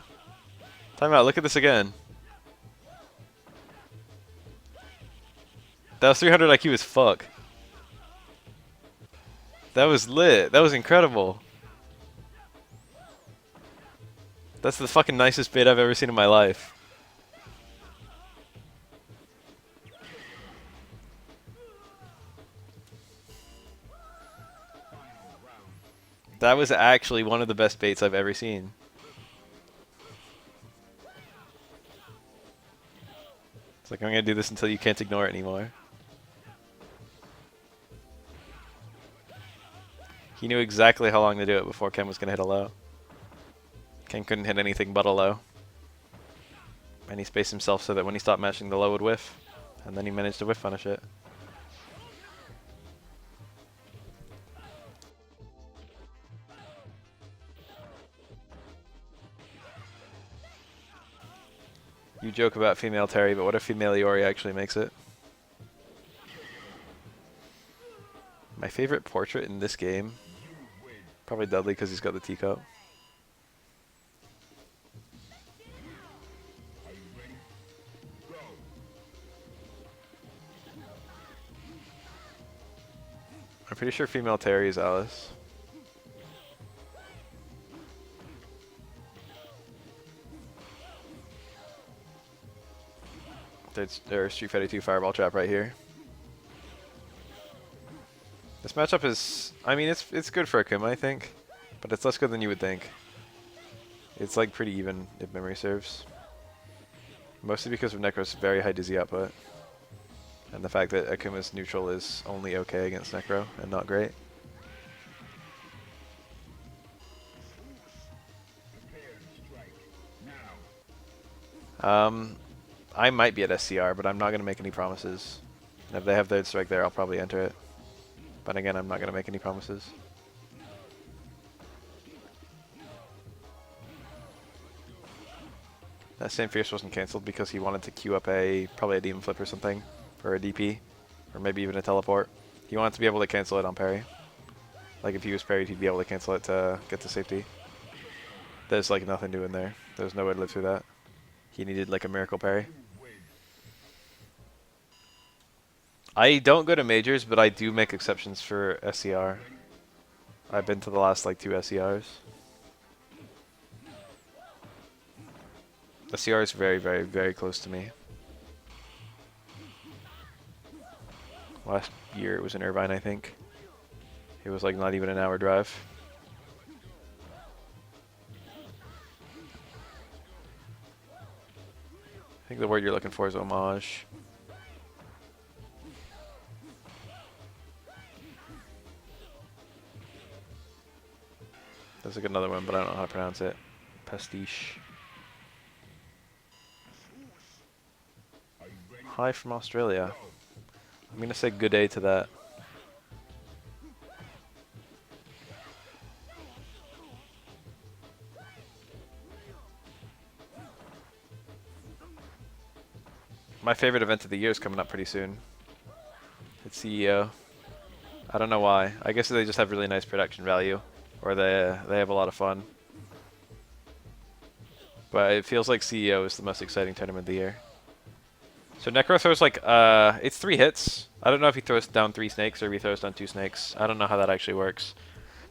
Time out. Look at this again. That was 300 IQ as fuck. That was lit. That was incredible. That's the fucking nicest bait I've ever seen in my life. That was actually one of the best baits I've ever seen. It's like, I'm gonna do this until you can't ignore it anymore. He knew exactly how long to do it before Ken was gonna hit a low. Ken couldn't hit anything but a low. And he spaced himself so that when he stopped matching, the low would whiff. And then he managed to whiff punish it. You joke about female Terry, but what if female Iori actually makes it? My favorite portrait in this game? Probably Dudley because he's got the teacup. I'm pretty sure female Terry is Alice. There's Street Fighter 2 Fireball Trap right here. This matchup is, I mean, it's good for Akuma, I think, but it's less good than you would think. It's like pretty even if memory serves. Mostly because of Necro's very high dizzy output. And the fact that Akuma's neutral is only okay against Necro and not great. I might be at SCR, but I'm not going to make any promises. And if they have third strike there, I'll probably enter it. But again, I'm not going to make any promises. That same Fierce wasn't cancelled because he wanted to queue up probably a Demon Flip or something, or a DP, or maybe even a Teleport. He wanted to be able to cancel it on parry. Like if he was parried, he'd be able to cancel it to get to safety. There's like nothing doing there. There's no way to live through that. He needed like a miracle parry. I don't go to majors, but I do make exceptions for SCR. I've been to the last like 2 SCRs. SCR is very, very, very close to me. Last year it was in Irvine, I think. It was like not even an hour drive. I think the word you're looking for is homage. There's like another one, but I don't know how to pronounce it. Pastiche. Hi from Australia. I'm going to say good day to that. My favorite event of the year is coming up pretty soon. It's CEO. I don't know why. I guess they just have really nice production value, or they have a lot of fun. But it feels like CEO is the most exciting tournament of the year. So Necro throws like, it's 3 hits. I don't know if he throws down 3 snakes or if he throws down 2 snakes. I don't know how that actually works.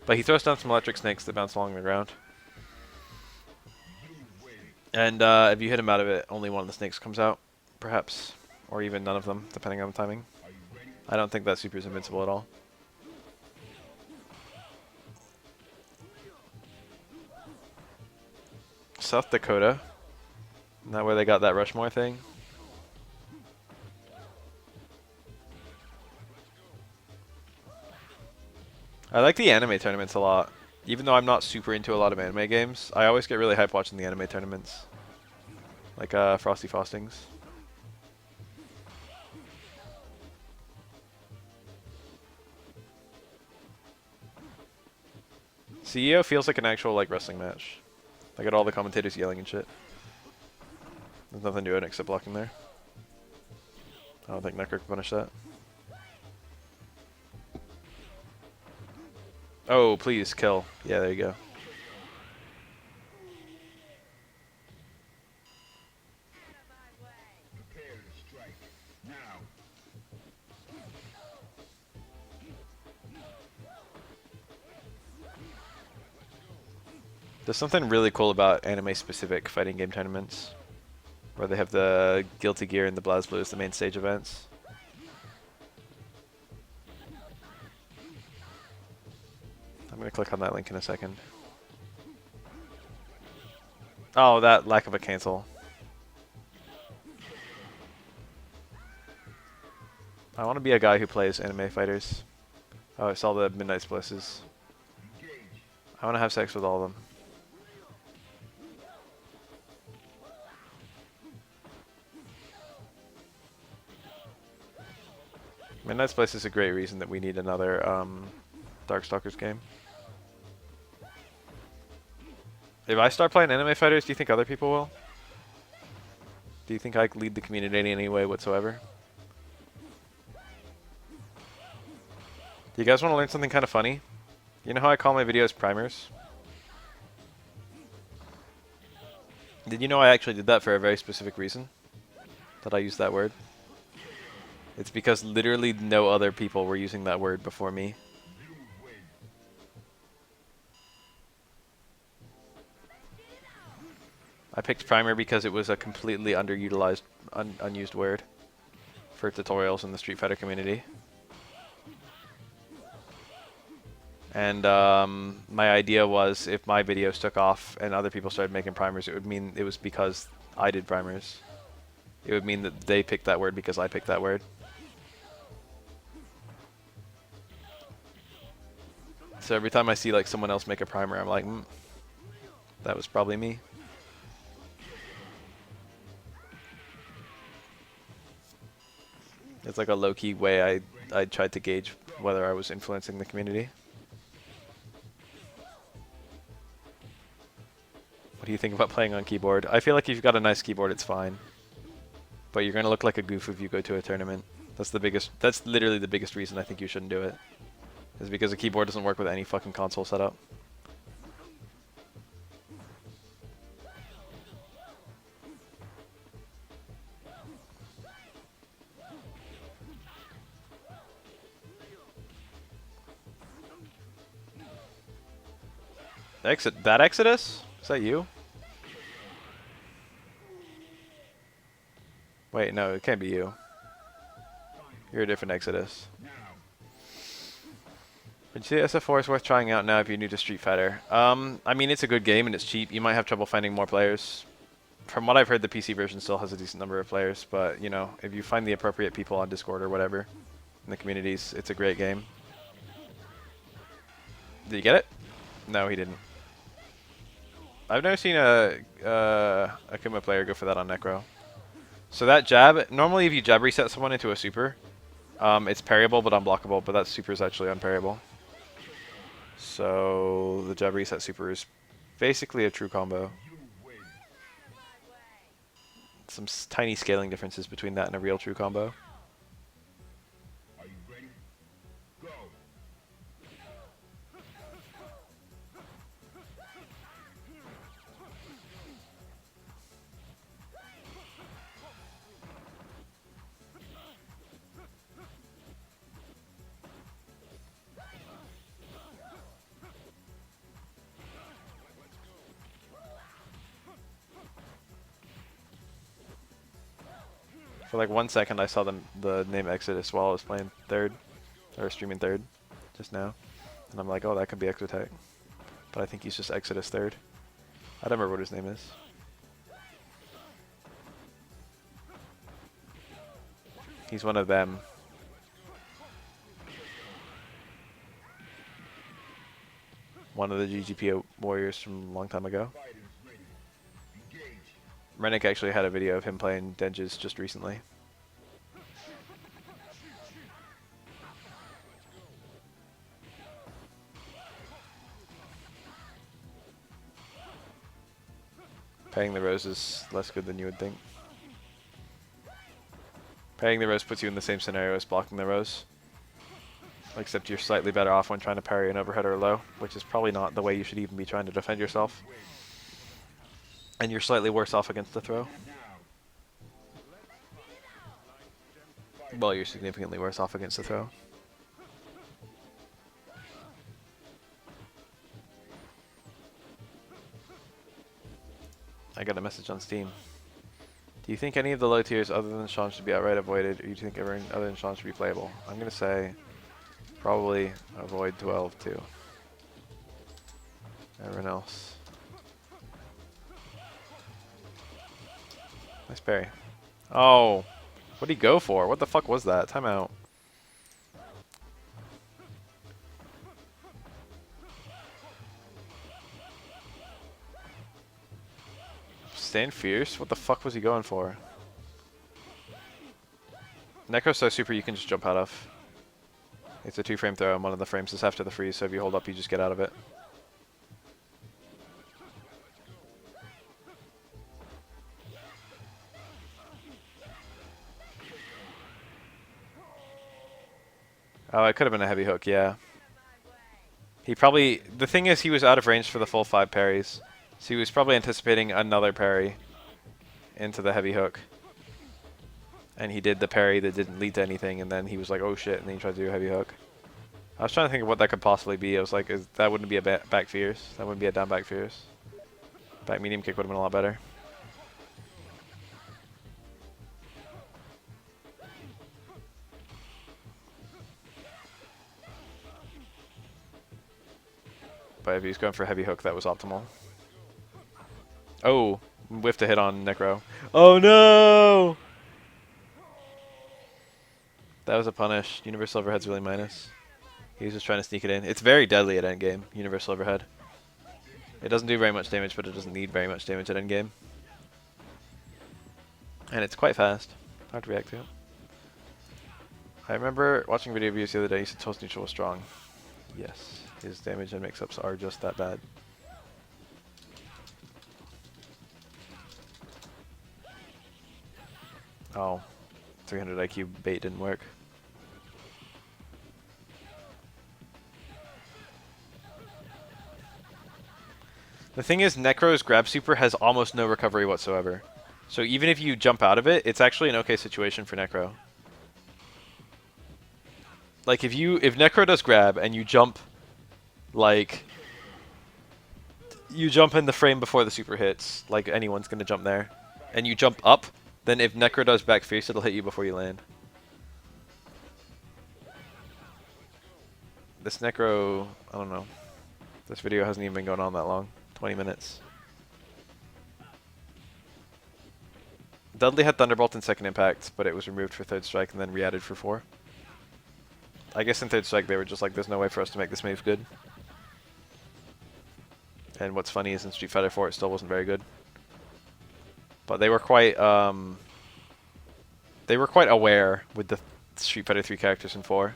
But he throws down some electric snakes that bounce along the ground. And if you hit him out of it, only one of the snakes comes out, perhaps. Or even none of them, depending on the timing. I don't think that super is invincible at all. South Dakota. Isn't that where they got that Rushmore thing? I like the anime tournaments a lot. Even though I'm not super into a lot of anime games, I always get really hyped watching the anime tournaments. Like Frosty Faustings. CEO feels like an actual like wrestling match. I got all the commentators yelling and shit. There's nothing doing except blocking there. I don't think Necro can punish that. Oh, please, kill. Yeah, there you go. There's something really cool about anime-specific fighting game tournaments, where they have the Guilty Gear and the BlazBlue as the main stage events. I'm going to click on that link in a second. Oh, that lack of a cancel. I want to be a guy who plays anime fighters. Oh, I saw the Midnight Splisses. I want to have sex with all of them. Midnight Splice is a great reason that we need another Darkstalkers game. If I start playing anime fighters, do you think other people will? Do you think I lead the community in any way whatsoever? Do you guys want to learn something kind of funny? You know how I call my videos primers? Did you know I actually did that for a very specific reason? That I used that word? It's because literally no other people were using that word before me. I picked primer because it was a completely underutilized, unused word for tutorials in the Street Fighter community. And my idea was if my videos took off and other people started making primers, it would mean it was because I did primers. It would mean that they picked that word because I picked that word. So every time I see like someone else make a primer, I'm like, that was probably me. It's like a low-key way I tried to gauge whether I was influencing the community. What do you think about playing on keyboard? I feel like if you've got a nice keyboard, it's fine. But you're gonna look like a goof if you go to a tournament. That's literally the biggest reason I think you shouldn't do it. Is because a keyboard doesn't work with any fucking console setup. That Exodus? Is that you? Wait, no, it can't be you. You're a different Exodus. But you say SF4 is worth trying out now if you're new to Street Fighter. I mean, it's a good game and it's cheap. You might have trouble finding more players. From what I've heard, the PC version still has a decent number of players. But, you know, if you find the appropriate people on Discord or whatever in the communities, it's a great game. Did you get it? No, he didn't. I've never seen a Akuma player go for that on Necro. So that jab, normally if you jab reset someone into a super, it's parryable but unblockable, but that super is actually unparryable. So the jab reset super is basically a true combo. Some tiny scaling differences between that and a real true combo. For like 1 second I saw the name Exodus while I was playing third, or streaming third, just now. And I'm like, oh, that could be Exotech. But I think he's just Exodus third. I don't remember what his name is. He's one of them. One of the GGP warriors from a long time ago. Rennick actually had a video of him playing Denges just recently. Paying the rose is less good than you would think. Paying the rose puts you in the same scenario as blocking the rose. Except you're slightly better off when trying to parry an overhead or low, which is probably not the way you should even be trying to defend yourself. And you're slightly worse off against the throw. Well, you're significantly worse off against the throw. I got a message on Steam. Do you think any of the low tiers other than Sean should be outright avoided, or do you think everything other than Sean should be playable? I'm going to say probably avoid 12 too. Everyone else. Nice parry. Oh, what did he go for? What the fuck was that? Timeout. Stand fierce? What the fuck was he going for? Necro's so super you can just jump out of. It's a 2-frame throw and one of the frames is after the freeze, so if you hold up you just get out of it. Oh, it could have been a heavy hook, yeah. He probably... The thing is, he was out of range for the full 5 parries. So he was probably anticipating another parry into the heavy hook. And he did the parry that didn't lead to anything, and then he was like, oh shit, and then he tried to do a heavy hook. I was trying to think of what that could possibly be. I was like, that wouldn't be a back fierce. That wouldn't be a down back fierce. Back medium kick would have been a lot better. But if he was going for a heavy hook, that was optimal. Oh, whiffed a hit on Necro. Oh no! That was a punish. Universal overhead's really minus. He was just trying to sneak it in. It's very deadly at endgame, universal overhead. It doesn't do very much damage, but it doesn't need very much damage at endgame. And it's quite fast. Hard to react to it. I remember watching video views the other day. He said Toast Neutral was strong. Yes, his damage and mix-ups are just that bad. Oh, 300 IQ bait didn't work. The thing is, Necro's grab super has almost no recovery whatsoever. So even if you jump out of it, it's actually an okay situation for Necro. Like if Necro does grab and you jump, like you jump in the frame before the super hits, like anyone's gonna jump there, and you jump up, then if Necro does back fierce, it'll hit you before you land. This Necro, I don't know. This video hasn't even been going on that long. 20 minutes. Dudley had Thunderbolt in second impact, but it was removed for third strike and then re-added for 4. I guess in third strike they were just like, there's no way for us to make this move good. And what's funny is in Street Fighter 4 it still wasn't very good. But they were quite aware with the Street Fighter 3 characters in 4.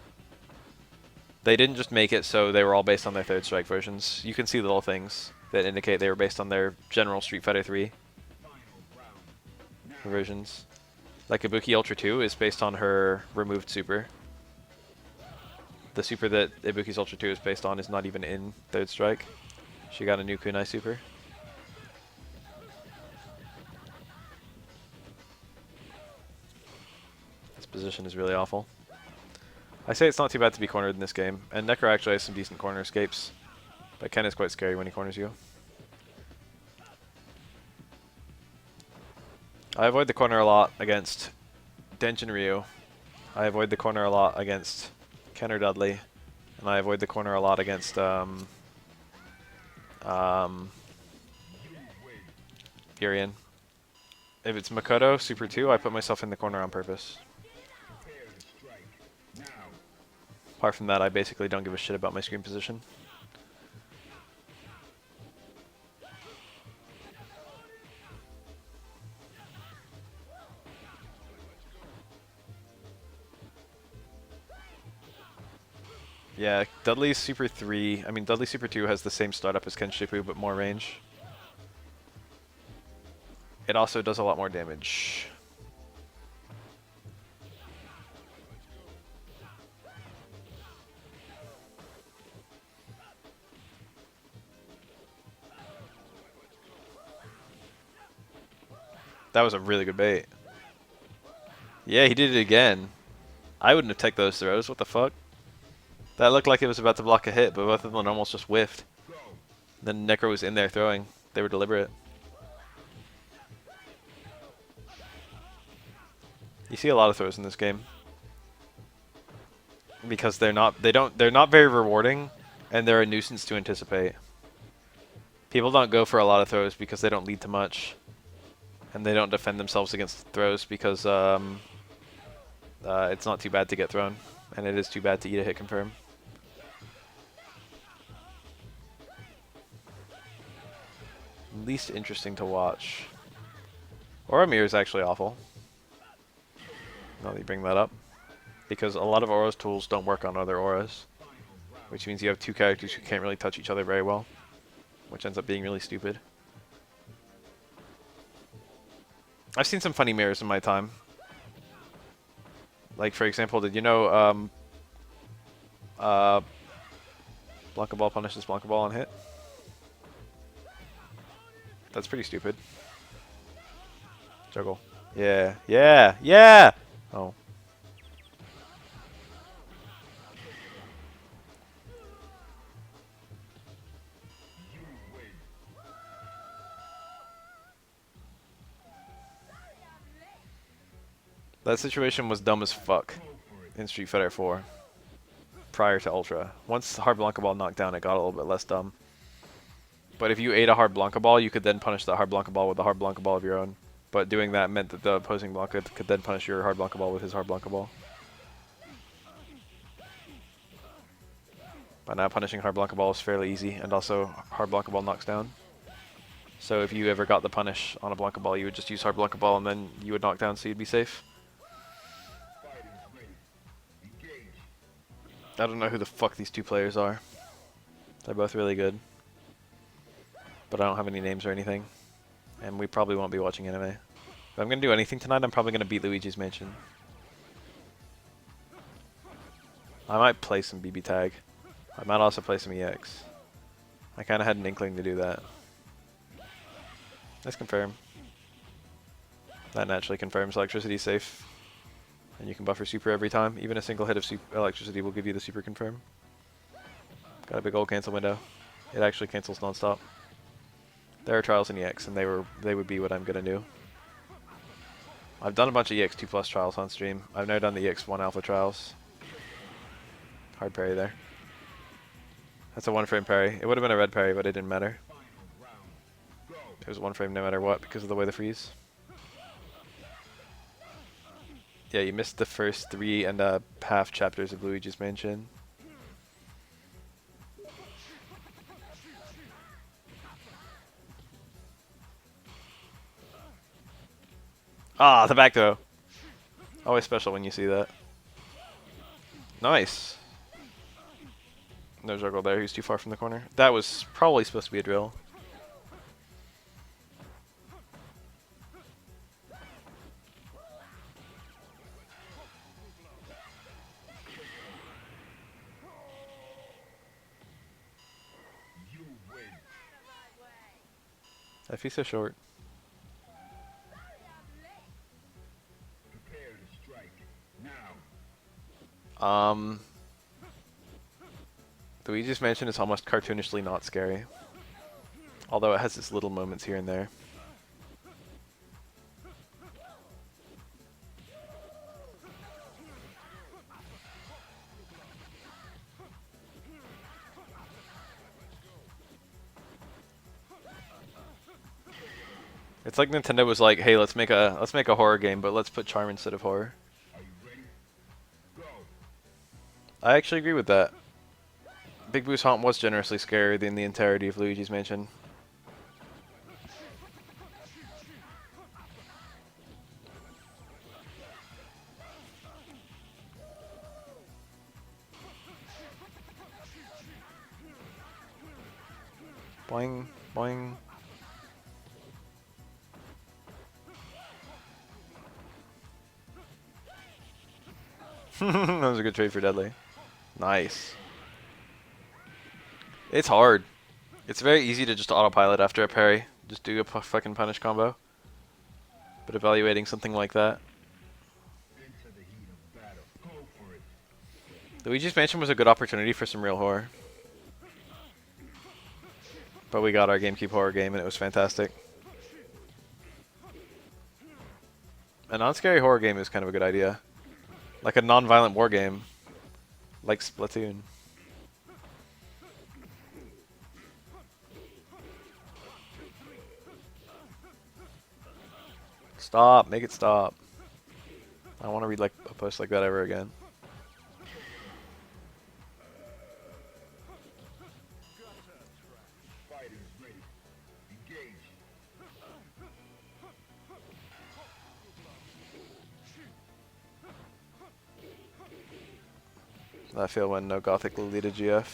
They didn't just make it so they were all based on their third strike versions. You can see little things that indicate they were based on their general Street Fighter 3 versions. Like Ibuki Ultra 2 is based on her removed super. The super that Ibuki's Ultra 2 is based on is not even in third strike. She got a new kunai super. This position is really awful. I say it's not too bad to be cornered in this game, and Necro actually has some decent corner escapes, but Ken is quite scary when he corners you. I avoid the corner a lot against Denshin Ryu. I avoid the corner a lot against Ken or Dudley, and I avoid the corner a lot against Urian. If it's Makoto Super 2, I put myself in the corner on purpose. Apart from that, I basically don't give a shit about my screen position. Yeah, Dudley's Super 3, I mean Dudley Super 2 has the same startup as Ken Shipu, but more range. It also does a lot more damage. That was a really good bait. Yeah, he did it again. I wouldn't have taken those throws, what the fuck? That looked like it was about to block a hit, but both of them almost just whiffed. Then Necro was in there throwing. They were deliberate. You see a lot of throws in this game. Because they're not very rewarding, and they're a nuisance to anticipate. People don't go for a lot of throws because they don't lead to much. And they don't defend themselves against throws because it's not too bad to get thrown. And it is too bad to eat a hit confirm. Least interesting to watch. Aura Mirror is actually awful. Now that you bring that up. Because a lot of Aura's tools don't work on other Auras. Which means you have two characters who can't really touch each other very well. Which ends up being really stupid. I've seen some funny mirrors in my time. Like, for example, did you know Blanca Ball punishes Blanca Ball on hit? That's pretty stupid. Juggle. Yeah, yeah, yeah! Oh. That situation was dumb as fuck in Street Fighter 4 prior to Ultra. Once hard Blanca Ball knocked down, it got a little bit less dumb. But if you ate a hard Blanca Ball, you could then punish that hard Blanca Ball with a hard Blanca Ball of your own. But doing that meant that the opposing Blanca could then punish your hard Blanca Ball with his hard Blanca Ball. By now, punishing hard Blanca Ball is fairly easy, and also hard Blanca Ball knocks down. So if you ever got the punish on a Blanca Ball, you would just use hard Blanca Ball and then you would knock down so you'd be safe. I don't know who the fuck these two players are. They're both really good. But I don't have any names or anything. And we probably won't be watching anime. If I'm going to do anything tonight, I'm probably going to beat Luigi's Mansion. I might play some BB Tag. I might also play some EX. I kind of had an inkling to do that. Let's confirm. That naturally confirms electricity is safe. And you can buffer super every time. Even a single hit of electricity will give you the super confirm. Got a big old cancel window. It actually cancels non-stop. There are trials in EX, and they would be what I'm going to do. I've done a bunch of EX 2+ trials on stream. I've never done the EX 1 alpha trials. Hard parry there. That's a 1-frame parry. It would have been a red parry, but it didn't matter. It was 1 frame no matter what because of the way the freeze. Yeah, you missed the first 3.5 chapters of Luigi's Mansion. Ah, the back throw. Always special when you see that. Nice. No juggle there, he's too far from the corner. That was probably supposed to be a drill. If he's so short. Luigi's Mansion is almost cartoonishly not scary. Although it has its little moments here and there. It's like Nintendo was like, "Hey, let's make a horror game, but let's put charm instead of horror." I actually agree with that. Big Boo's Haunt was generously scarier than the entirety of Luigi's Mansion. Boing, boing. That was a good trade for Deadly. Nice. It's hard. It's very easy to just autopilot after a parry. Just do a fucking punish combo. But evaluating something like that. Luigi's Mansion was a good opportunity for some real horror. But we got our GameCube horror game and it was fantastic. A non-scary horror game is kind of a good idea. Like a non-violent war game. Like Splatoon. Stop. Make it stop. I don't want to read like a post like that ever again. I feel when no Gothic will lead a GF.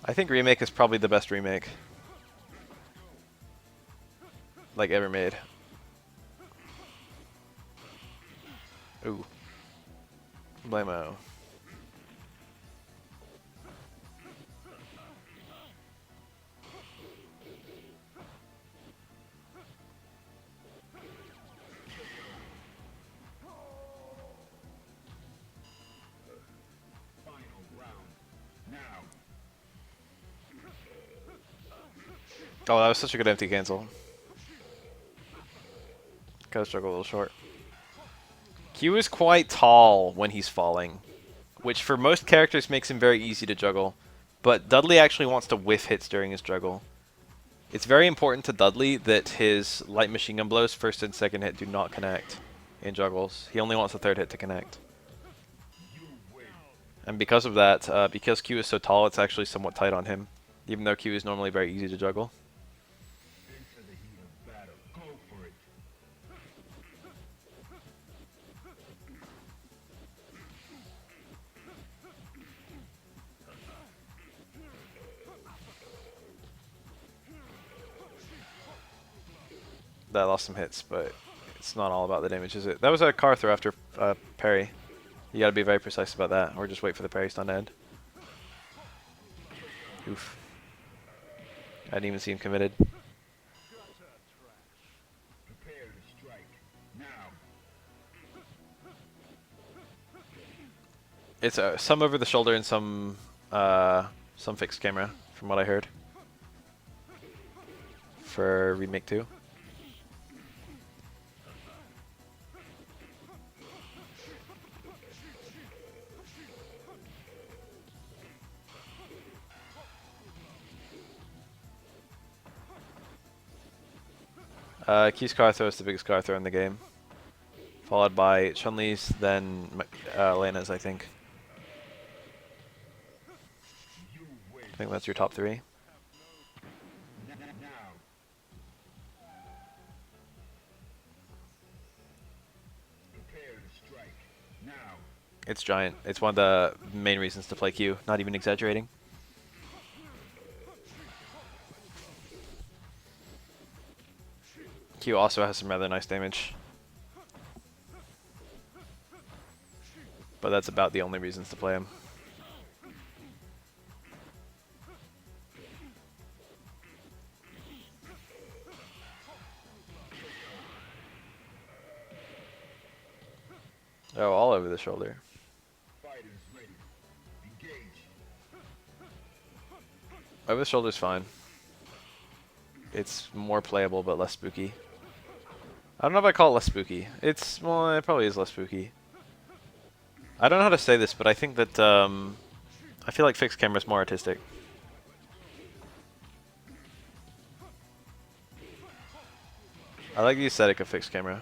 I think Remake is probably the best remake. Like ever made. Ooh. Blammo. Oh, that was such a good empty cancel. Gotta struggle a little short. Q is quite tall when he's falling, which for most characters makes him very easy to juggle. But Dudley actually wants to whiff hits during his juggle. It's very important to Dudley that his light machine gun blows first and second hit do not connect in juggles. He only wants the third hit to connect. And because of that, because Q is so tall, it's actually somewhat tight on him, even though Q is normally very easy to juggle. that lost some hits, but it's not all about the damage, is it? That was a car throw after parry. You gotta be very precise about that, or just wait for the parry stun to end. Oof. I didn't even see him committed. It's some over the shoulder and some fixed camera, from what I heard. For Remake 2. Q's car throw is the biggest car throw in the game. Followed by Chun-Li's, then Lena's, I think. I think that's your top 3. It's giant. It's one of the main reasons to play Q, not even exaggerating. Q also has some rather nice damage. But that's about the only reasons to play him. Oh, all over the shoulder. Over the shoulder's fine. It's more playable, but less spooky. I don't know if I call it less spooky. Well, it probably is less spooky. I don't know how to say this, but I think that, I feel like fixed camera is more artistic. I like the aesthetic of fixed camera.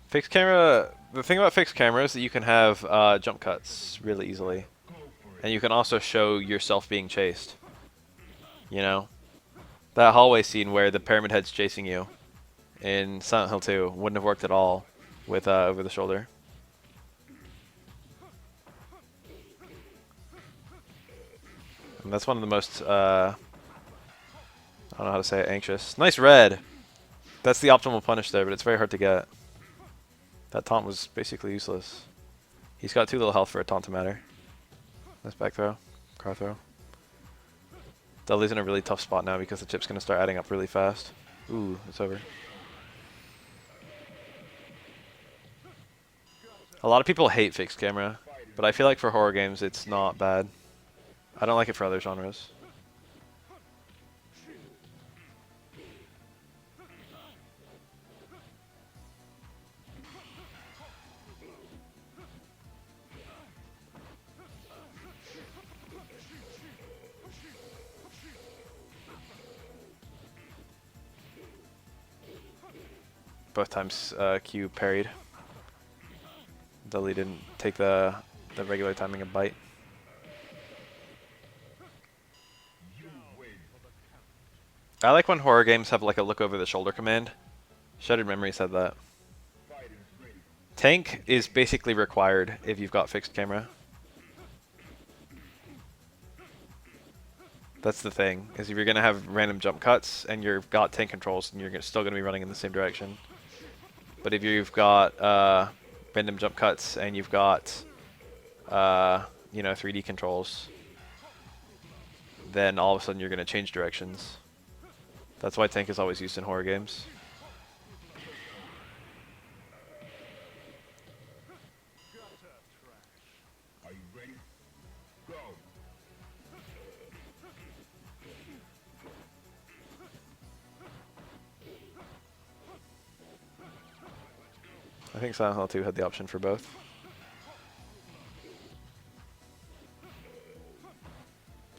Fixed camera, the thing about fixed camera is that you can have jump cuts really easily. And you can also show yourself being chased. You know? That hallway scene where the Pyramid Head's chasing you in Silent Hill 2 wouldn't have worked at all with over the shoulder. And that's one of the most, I don't know how to say it, anxious. Nice red! That's the optimal punish there, but it's very hard to get. That taunt was basically useless. He's got too little health for a taunt to matter. Nice back throw. Car throw. Dudley's in a really tough spot now because the chip's going to start adding up really fast. Ooh, it's over. A lot of people hate fixed camera, but I feel like for horror games it's not bad. I don't like it for other genres. Both times Q parried. Dudley didn't take the regular timing of bite. I like when horror games have like a look over the shoulder command. Shattered Memory said that. Tank is basically required if you've got fixed camera. That's the thing, is if you're going to have random jump cuts and you've got tank controls, and you're still going to be running in the same direction. But if you've got random jump cuts and you've got, you know, 3D controls, then all of a sudden you're going to change directions. That's why tank is always used in horror games. I think Silent Hill 2 had the option for both.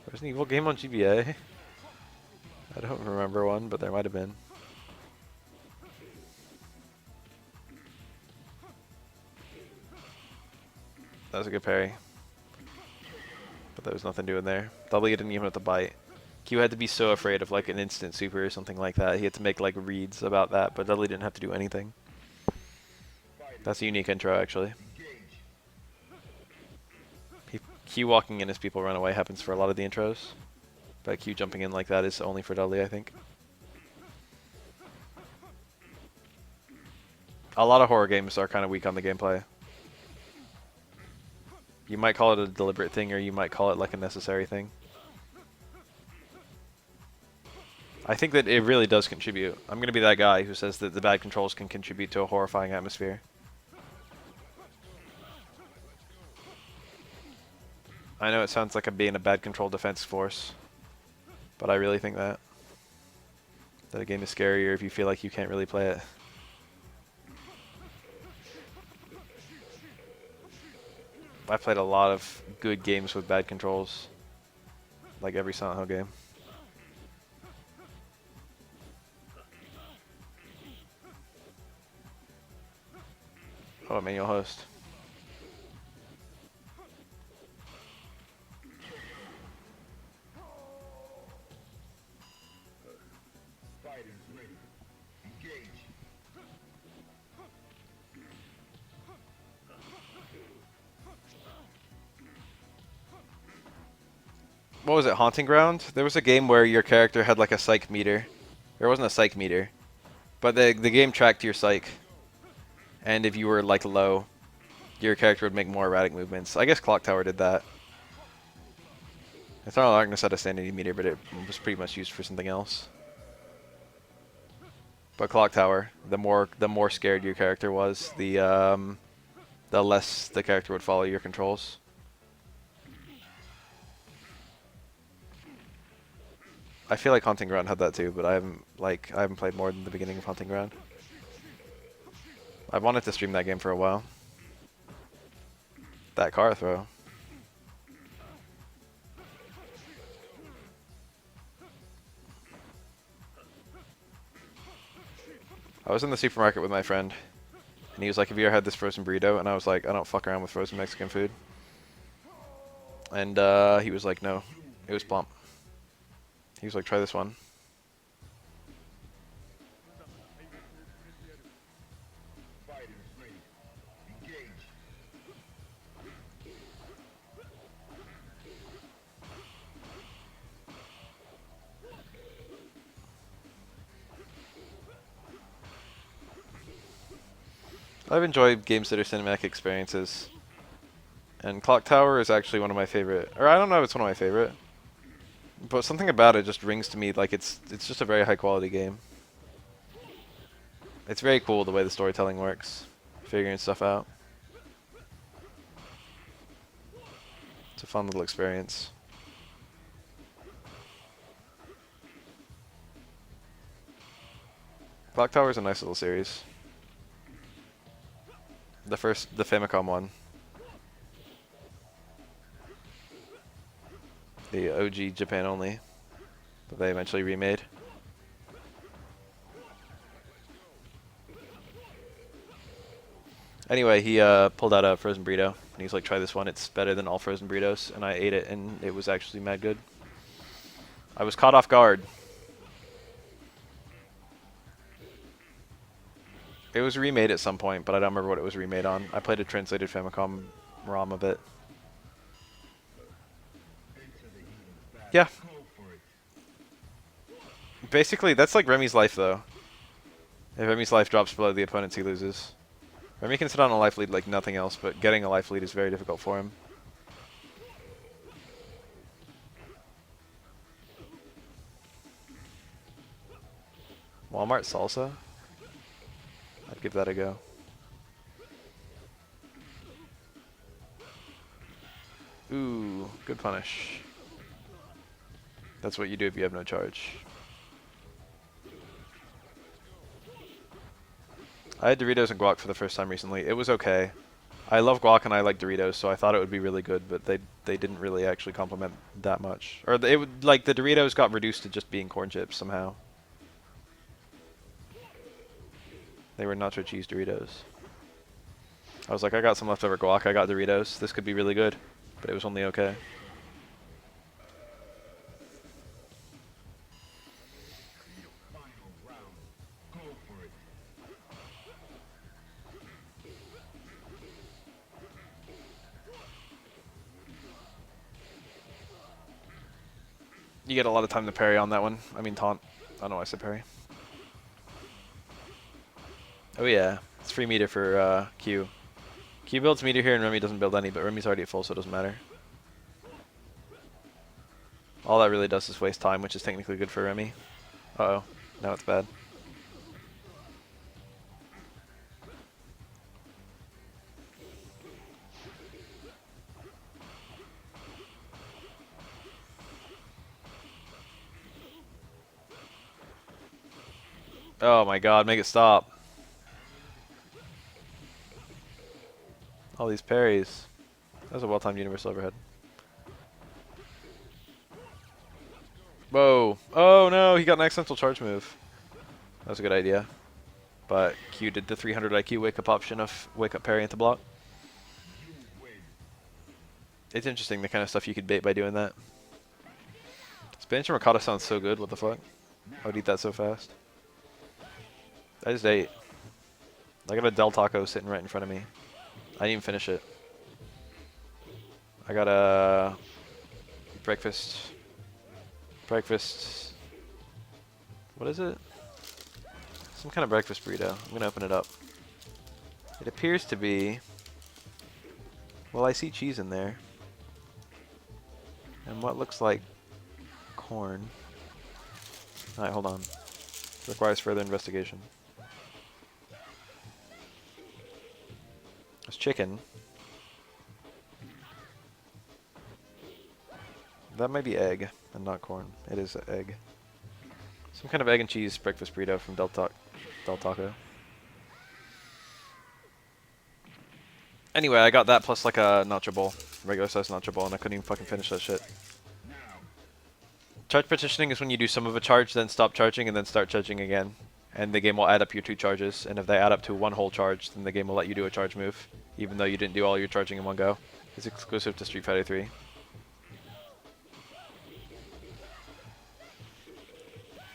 There's an evil game on GBA. I don't remember one, but there might have been. That was a good parry. But there was nothing doing there. W didn't even have to bite. Q had to be so afraid of like an instant super or something like that. He had to make like reads about that, but Dudley didn't have to do anything. That's a unique intro, actually. Q walking in as people run away happens for a lot of the intros. But Q jumping in like that is only for Dudley, I think. A lot of horror games are kind of weak on the gameplay. You might call it a deliberate thing, or you might call it like a necessary thing. I think that it really does contribute. I'm going to be that guy who says that the bad controls can contribute to a horrifying atmosphere. I know it sounds like I'm being a bad control defense force, but I really think that a game is scarier if you feel like you can't really play it. I've played a lot of good games with bad controls, like every Silent Hill game. Oh, manual host. What was it, Haunting Ground? There was a game where your character had like a psych meter. There wasn't a psych meter, but the game tracked your psych. And if you were like low, your character would make more erratic movements. I guess Clock Tower did that. Eternal Darkness had a sanity meter, but it was pretty much used for something else. But Clock Tower, the more scared your character was, the less the character would follow your controls. I feel like Haunting Ground had that too, but I haven't played more than the beginning of Haunting Ground. I've wanted to stream that game for a while. That car throw. I was in the supermarket with my friend, and he was like, "Have you ever had this frozen burrito?" And I was like, "I don't fuck around with frozen Mexican food." And he was like, "No, it was plump." He was like, "Try this one." I've enjoyed games that are cinematic experiences. And Clock Tower is actually one of my favorite, or I don't know if it's one of my favorite, but something about it just rings to me like it's just a very high quality game. It's very cool the way the storytelling works, figuring stuff out. It's a fun little experience. Clock Tower is a nice little series. The Famicom one. The OG Japan only, that they eventually remade. Anyway, he pulled out a frozen burrito, and he was like, "Try this one. It's better than all frozen burritos." And I ate it, and it was actually mad good. I was caught off guard. It was remade at some point, but I don't remember what it was remade on. I played a translated Famicom ROM of it. Yeah. Basically, that's like Remy's life, though. If Remy's life drops below the opponent's, he loses. Remy can sit on a life lead like nothing else, but getting a life lead is very difficult for him. Walmart salsa? I'd give that a go. Ooh, good punish. That's what you do if you have no charge. I had Doritos and guac for the first time recently. It was okay. I love guac and I like Doritos, so I thought it would be really good, but they didn't really actually complement that much. Or it would, like, the Doritos got reduced to just being corn chips somehow. They were nacho cheese Doritos. I was like, I got some leftover guac, I got Doritos. This could be really good, but it was only okay. You get a lot of time to parry on that one. I mean taunt. I don't know why I said parry. Oh yeah, it's free meter for Q. Q builds meter here and Remy doesn't build any, but Remy's already at full, so it doesn't matter. All that really does is waste time, which is technically good for Remy. Uh-oh, now it's bad. Oh my god, make it stop. All these parries. That was a well-timed universal overhead. Whoa. Oh no, he got an accidental charge move. That was a good idea. But Q did the 300 IQ wake-up option of wake-up parry into block. It's interesting the kind of stuff you could bait by doing that. Spinach and ricotta sounds so good, what the fuck? I would eat that so fast. I just ate. I got a Del Taco sitting right in front of me. I didn't even finish it. I got a breakfast. What is it? Some kind of breakfast burrito. I'm gonna open it up. It appears to be. Well, I see cheese in there. And what looks like corn. Alright, hold on. Requires further investigation. It's chicken. That might be egg and not corn. It is egg. Some kind of egg and cheese breakfast burrito from Del Taco. Anyway, I got that plus like a nacho bowl. Regular size nacho bowl, and I couldn't even fucking finish that shit. Charge partitioning is when you do some of a charge, then stop charging, and then start charging again. And the game will add up your 2 charges, and if they add up to 1 whole charge, then the game will let you do a charge move, even though you didn't do all your charging in one go. It's exclusive to Street Fighter 3.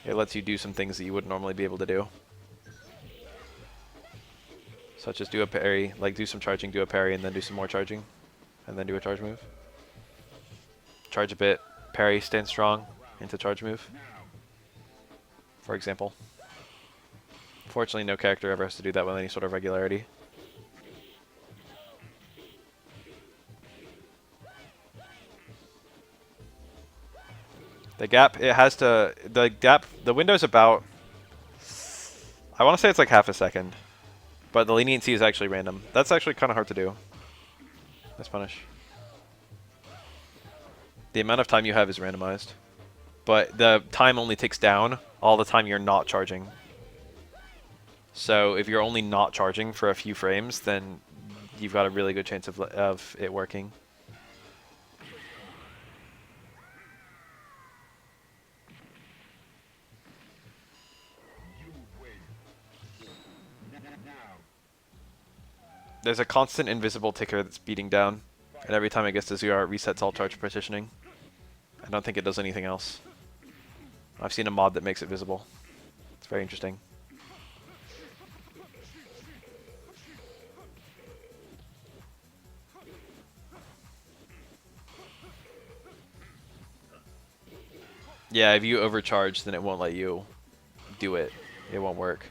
It lets you do some things that you wouldn't normally be able to do. Such as do a parry, like do some charging, do a parry, and then do some more charging, and then do a charge move. Charge a bit, parry, stand strong, into charge move, for example. Fortunately, no character ever has to do that with any sort of regularity. The gap, it has to, the window's about, I want to say it's like half a second, but the leniency is actually random. That's actually kind of hard to do. Nice punish. The amount of time you have is randomized, but the time only ticks down all the time you're not charging. So if you're only not charging for a few frames, then you've got a really good chance of it working. There's a constant invisible ticker that's beating down, and every time it gets to 0, it resets all charge partitioning. I don't think it does anything else. I've seen a mod that makes it visible. It's very interesting. Yeah, if you overcharge, then it won't let you do it. It won't work.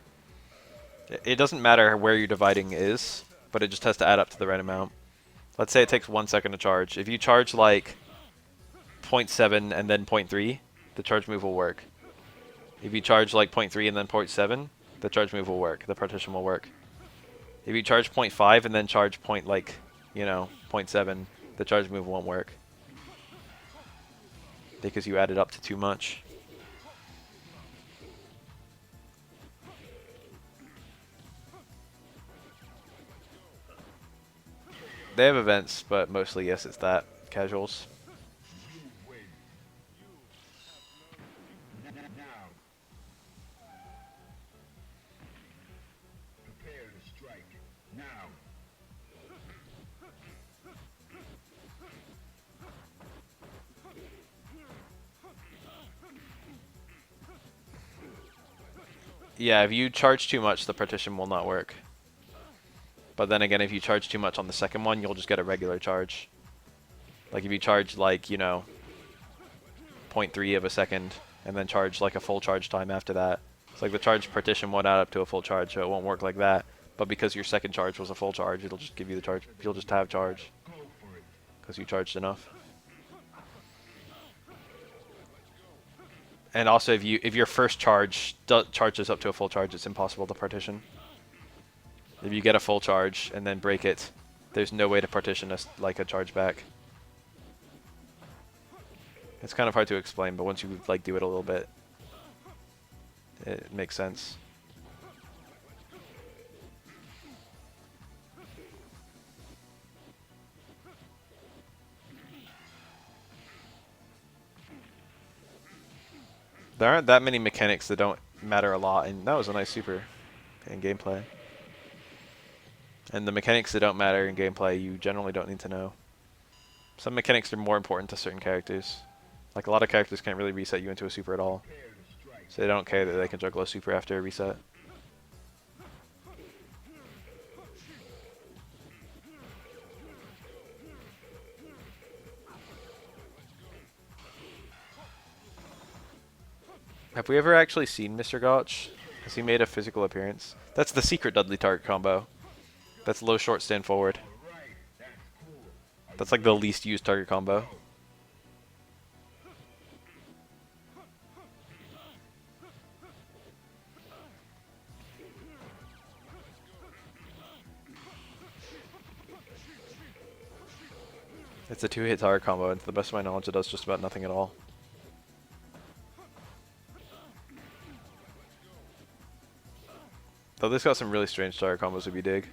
It doesn't matter where your dividing is, but it just has to add up to the right amount. Let's say it takes 1 second to charge. If you charge like 0.7 and then 0.3, the charge move will work. If you charge like 0.3 and then 0.7, the charge move will work. The partition will work. If you charge 0.5 and then charge 0.7, the charge move won't work. Because you added up to too much. They have events, but mostly, yes, it's that. Casuals. Yeah, if you charge too much, the partition will not work. But then again, if you charge too much on the second one, you'll just get a regular charge. Like if you charge like, 0.5 0.3 of a second, and then charge like a full charge time after that. It's like the charge partition won't add up to a full charge, so it won't work like that. But because your second charge was a full charge, it'll just give you the charge. You'll just have charge because you charged enough. And also, if your first charge charges up to a full charge, it's impossible to partition. If you get a full charge and then break it, there's no way to partition like a charge back. It's kind of hard to explain, but once you like do it a little bit, it makes sense. There aren't that many mechanics that don't matter a lot, and that was a nice super in gameplay. And the mechanics that don't matter in gameplay, you generally don't need to know. Some mechanics are more important to certain characters. Like a lot of characters can't really reset you into a super at all, so they don't care that they can juggle a super after a reset. Have we ever actually seen Mr. Gotch? Has he made a physical appearance? That's the secret Dudley target combo. That's low short stand forward. That's like the least used target combo. It's a 2-hit target combo, and to the best of my knowledge, it does just about nothing at all. Though this got some really strange target combos if you dig.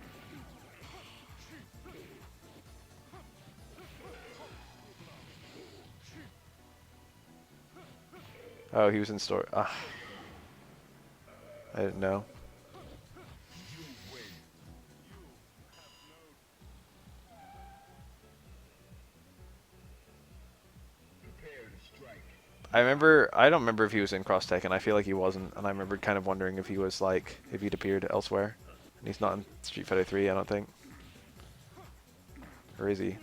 Oh, he was in store. Ah. I didn't know. I don't remember if he was in Cross Tech, and I feel like he wasn't, and I remember kind of wondering if he was like, if he'd appeared elsewhere. And he's not in Street Fighter 3, I don't think. Or is he?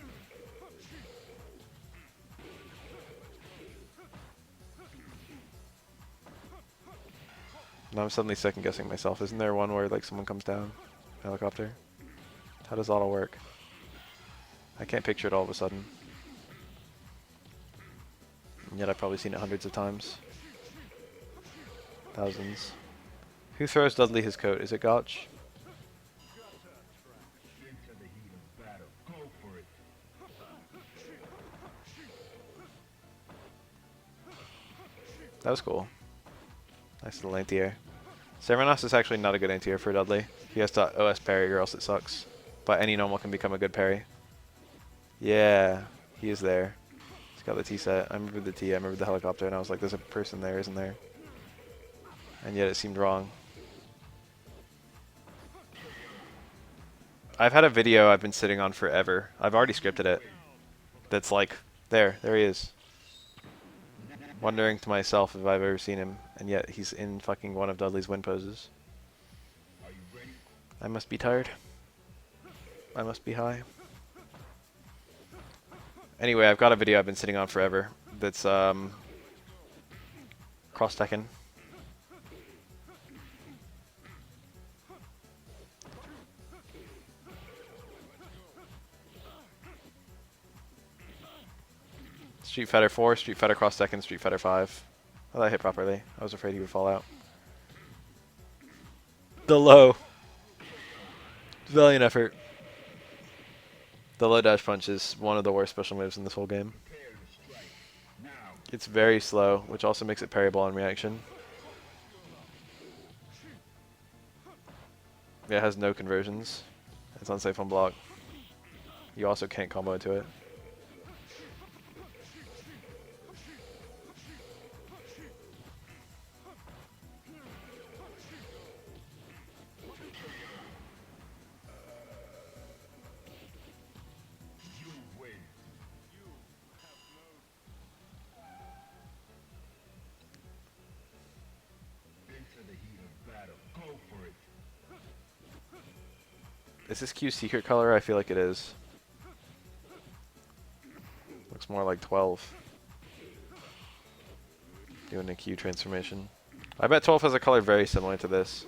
Now I'm suddenly second guessing myself. Isn't there one where like someone comes down? Helicopter? How does that all work? I can't picture it all of a sudden. And yet I've probably seen it hundreds of times. Thousands. Who throws Dudley his coat? Is it Gotch? That was cool. Nice little anti-air. Servanos is actually not a good anti-air for Dudley. He has to OS parry or else it sucks. But any normal can become a good parry. Yeah, he is there. He's got the T set. I remember the T, I remember the helicopter, and I was like, there's a person there, isn't there? And yet it seemed wrong. I've had a video I've been sitting on forever. I've already scripted it. That's like, there he is. Wondering to myself if I've ever seen him, and yet he's in fucking one of Dudley's win poses. I must be tired. I must be high. Anyway, I've got a video I've been sitting on forever that's cross-teching. Street Fighter 4, Street Fighter cross-teching, Street Fighter 5. Oh, that hit properly. I was afraid he would fall out. The low. Valiant effort. The low dash punch is one of the worst special moves in this whole game. It's very slow, which also makes it parryable on reaction. It has no conversions. It's unsafe on block. You also can't combo into it. Is this Q's secret color? I feel like it is. Looks more like 12. doing a Q transformation. I bet 12 has a color very similar to this.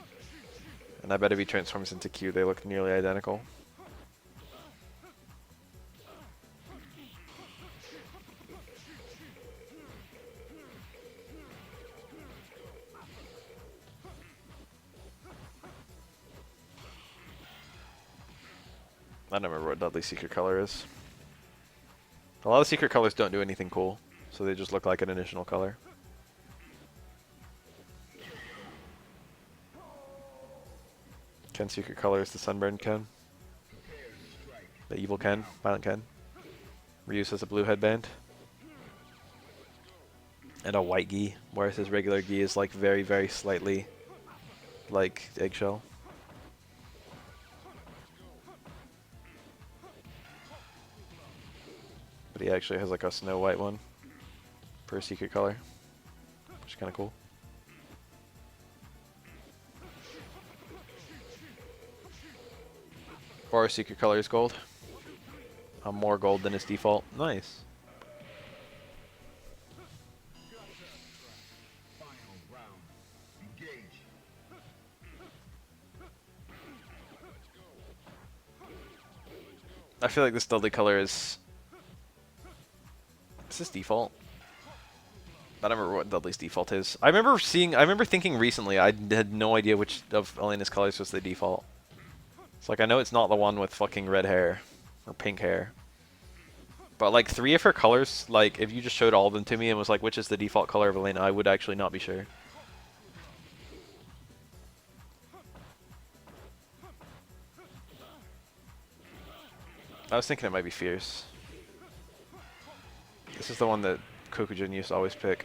And I bet if he transforms into Q, they look nearly identical. I don't remember what Dudley's secret color is. A lot of secret colors don't do anything cool, so they just look like an additional color. Ken's secret color is the Sunburned Ken. The evil Ken, violent Ken. Ryu's has a blue headband. And a white gi, whereas his regular gi is like very, very slightly like eggshell. But he actually has like a snow white one for a secret color, which is kind of cool. Or secret color is gold. More gold than his default. Nice. I feel like this Dudley color is this default? I don't remember what Dudley's default is. I remember thinking recently I had no idea which of Elena's colors was the default. It's like I know it's not the one with fucking red hair or pink hair. But like 3 of her colors, like if you just showed all of them to me and was like which is the default color of Elena, I would actually not be sure. I was thinking it might be Fierce. This is the one that Kokujin used to always pick.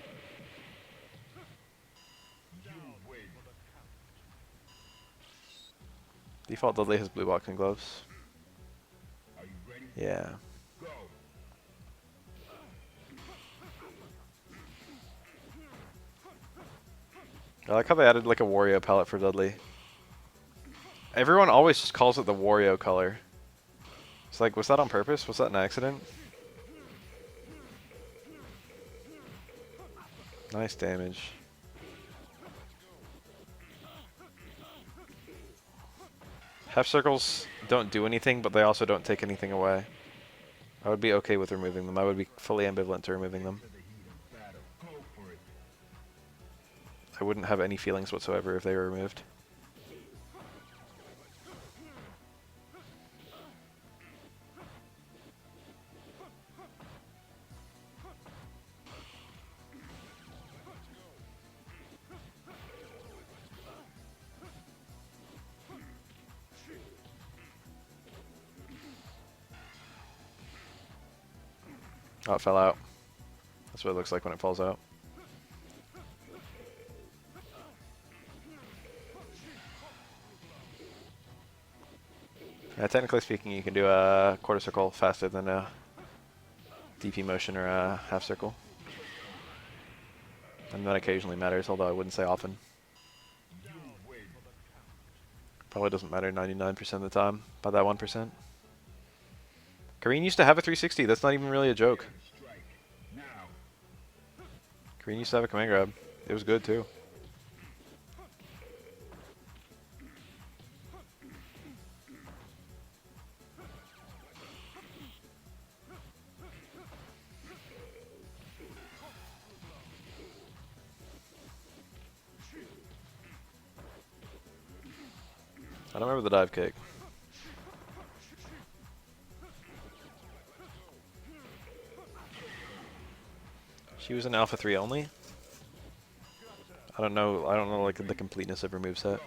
Default Dudley has blue boxing gloves. Yeah. I like how they added like a Wario palette for Dudley. Everyone always just calls it the Wario color. It's like, was that on purpose? Was that an accident? Nice damage. Half circles don't do anything, but they also don't take anything away. I would be okay with removing them. I would be fully ambivalent to removing them. I wouldn't have any feelings whatsoever if they were removed. Oh, it fell out. That's what it looks like when it falls out. Technically speaking, you can do a quarter circle faster than a DP motion or a half circle. And that occasionally matters, although I wouldn't say often. Probably doesn't matter 99% of the time, by that 1%. Kareen used to have a 360, that's not even really a joke. Kareen used to have a command grab. It was good too. I don't remember the dive kick. She was in Alpha 3 only? I don't know like the completeness of her moveset.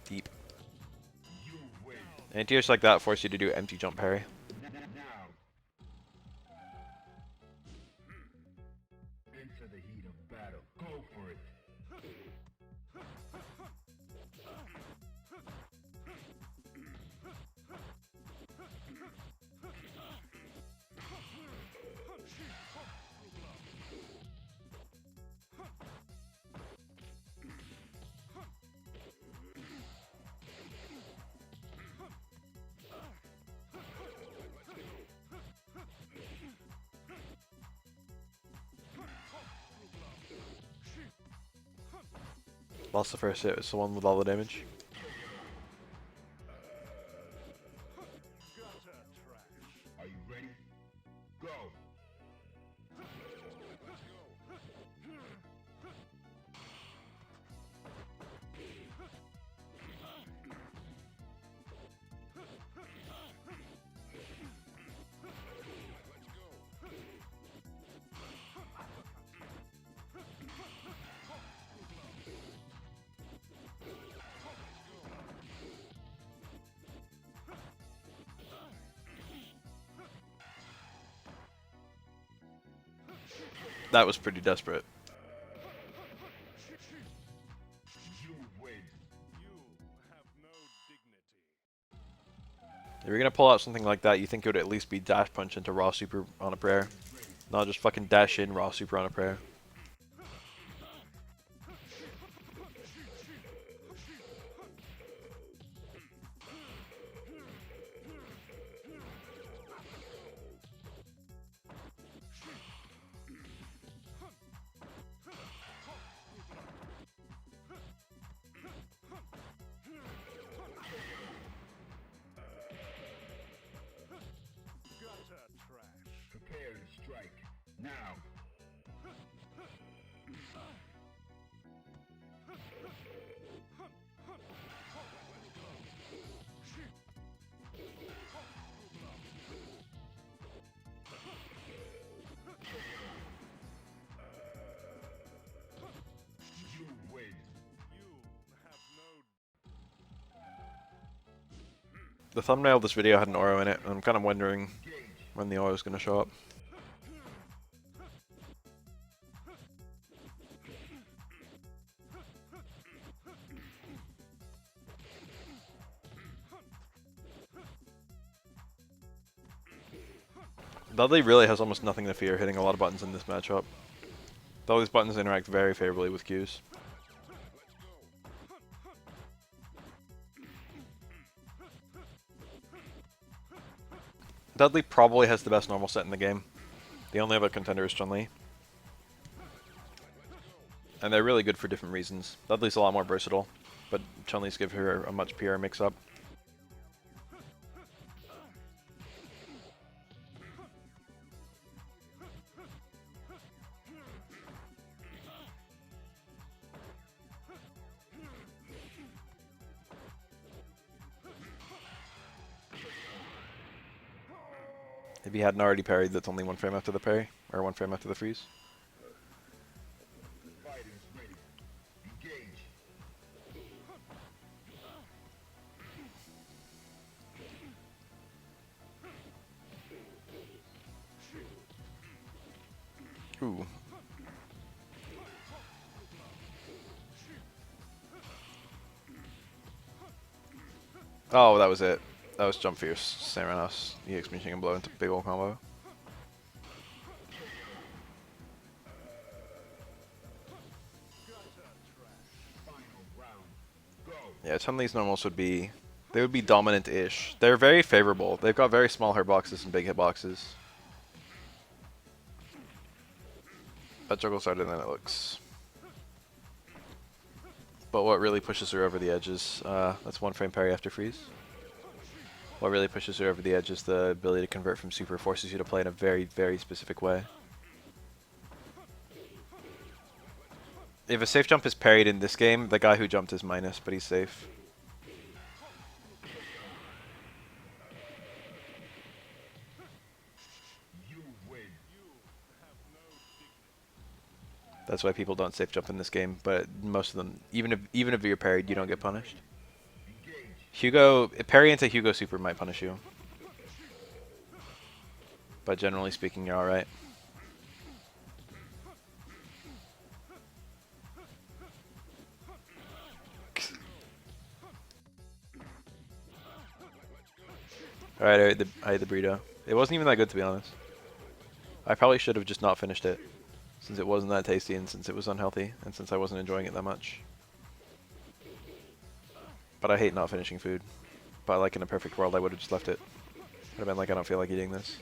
Deep. Anti-airs like that force you to do empty jump parry. Lost the first hit. It's the one with all the damage. Are you ready? Go! That was pretty desperate. You win. If you're gonna pull out something like that, you think it would at least be dash punch into raw super on a prayer. Not just fucking dash in raw super on a prayer. Prepare to strike. Now. You win. The thumbnail of this video had an Oro in it, and I'm kind of wondering Engage. when the Oro is going to show up. Dudley really has almost nothing to fear hitting a lot of buttons in this matchup. Dudley's buttons interact very favorably with Q's. Dudley probably has the best normal set in the game. The only other contender is Chun-Li. And they're really good for different reasons. Dudley's a lot more versatile, but Chun-Li's give her a much PR mix-up. If he hadn't already parried, that's only one frame after the parry, or one frame after the freeze. Fighters ready. Engage. Ooh. Oh, that was it. That was Jump Fierce, Samaras, EX Machine and Blow into big ol' combo. Final round. Go. Yeah, Chun-Li's normals would be, they would be dominant-ish. They're very favorable. They've got very small hitboxes and big hitboxes. That juggle's harder than it looks. But what really pushes her over the edge is, that's one frame parry after freeze. What really pushes her over the edge is the ability to convert from super, forces you to play in a very, very specific way. If a safe jump is parried in this game, the guy who jumped is minus, but he's safe. You win. That's why people don't safe jump in this game, but most of them, even if you're parried, you don't get punished. Engage. Hugo, parry into Hugo super might punish you. But generally speaking, you're alright. Alright, I ate the burrito. It wasn't even that good, to be honest. I probably should have just not finished it, since it wasn't that tasty and since it was unhealthy, and since I wasn't enjoying it that much. But I hate not finishing food. But like in a perfect world, I would have just left it. Would have been like, I don't feel like eating this.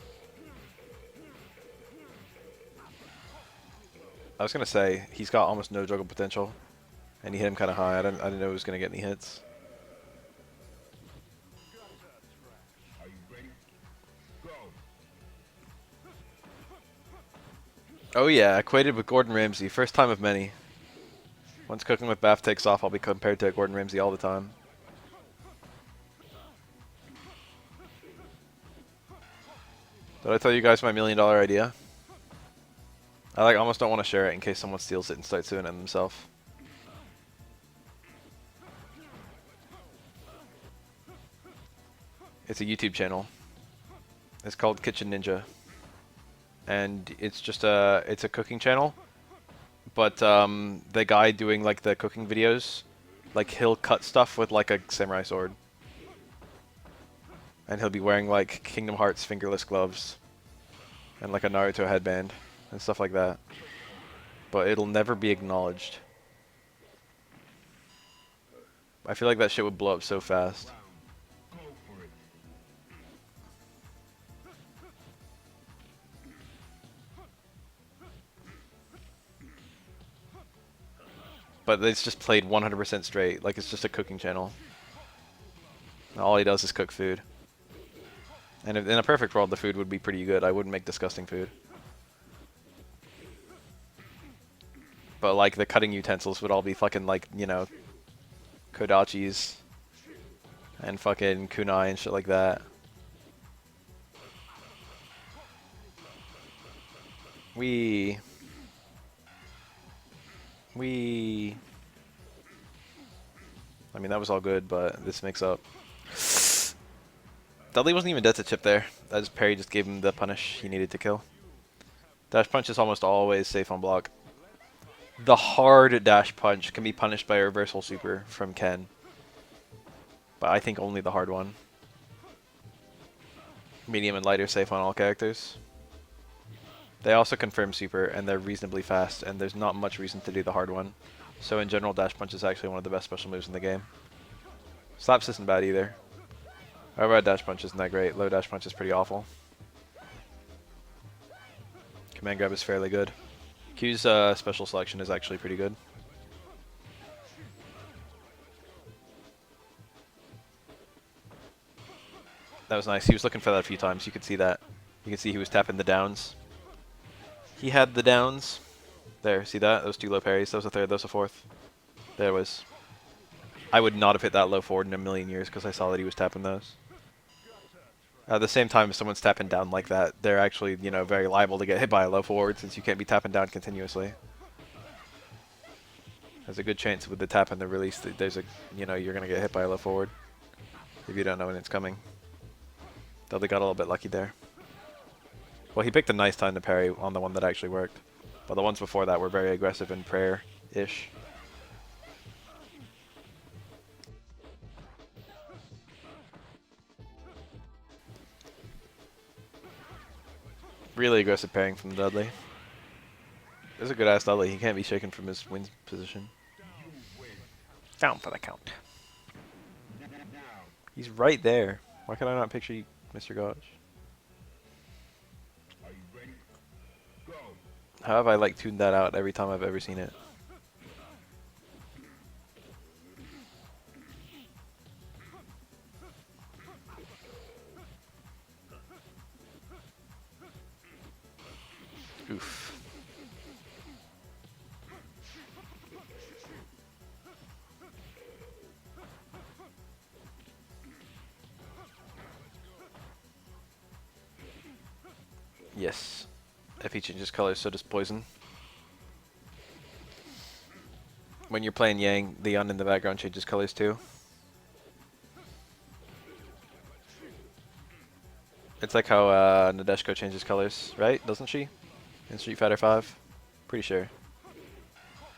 I was gonna say, he's got almost no juggle potential. And he hit him kind of high. I didn't know he was going to get any hits. Are you ready? Go. Oh yeah, equated with Gordon Ramsay. First time of many. Once cooking with Bath takes off, I'll be compared to Gordon Ramsay all the time. Did I tell you guys my $1,000,000 idea? I like almost don't want to share it in case someone steals it and starts doing it themselves. It's a YouTube channel. It's called Kitchen Ninja, and it's a cooking channel. But the guy doing like the cooking videos, like he'll cut stuff with like a samurai sword, and he'll be wearing like Kingdom Hearts fingerless gloves, and like a Naruto headband and stuff like that. But it'll never be acknowledged. I feel like that shit would blow up so fast. Go for it. But it's just played 100% straight, like it's just a cooking channel. All he does is cook food. And in a perfect world, the food would be pretty good. I wouldn't make disgusting food. But like the cutting utensils would all be fucking like, you know, Kodachis and fucking kunai and shit like that. We I mean, that was all good, but this makes up. Dudley wasn't even dead to chip there. That just Perry just gave him the punish he needed to kill. Dash punch is almost always safe on block. The hard dash punch can be punished by a reversal super from Ken. But I think only the hard one. Medium and light are safe on all characters. They also confirm super, and they're reasonably fast, and there's not much reason to do the hard one. So in general, dash punch is actually one of the best special moves in the game. Slaps isn't bad either. Overhead dash punch isn't that great. Low dash punch is pretty awful. Command grab is fairly good. Q's special selection is actually pretty good. That was nice. He was looking for that a few times. You could see that. You can see he was tapping the downs. He had the downs. There, see that? Those two low parries. That was a third, that was a fourth. There it was. I would not have hit that low forward in a million years because I saw that he was tapping those. At the same time, if someone's tapping down like that, they're actually, you know, very liable to get hit by a low forward since you can't be tapping down continuously. There's a good chance with the tap and the release that there's a, you know, you're going to get hit by a low forward if you don't know when it's coming. Though they got a little bit lucky there. Well, he picked a nice time to parry on the one that actually worked. But the ones before that were very aggressive and prayer-ish. Really aggressive parrying from Dudley. There's a good ass Dudley. He can't be shaken from his win position. Down for the count. He's right there. Why can I not picture you, Mr. Gosh? Are you ready? Go. How have I like tuned that out every time I've ever seen it? Oof. Yes. If he changes colors, so does poison. When you're playing Yang, the Yun in the background changes colors too. It's like how Nadeshiko changes colors, right? Doesn't she? In Street Fighter 5? Pretty sure.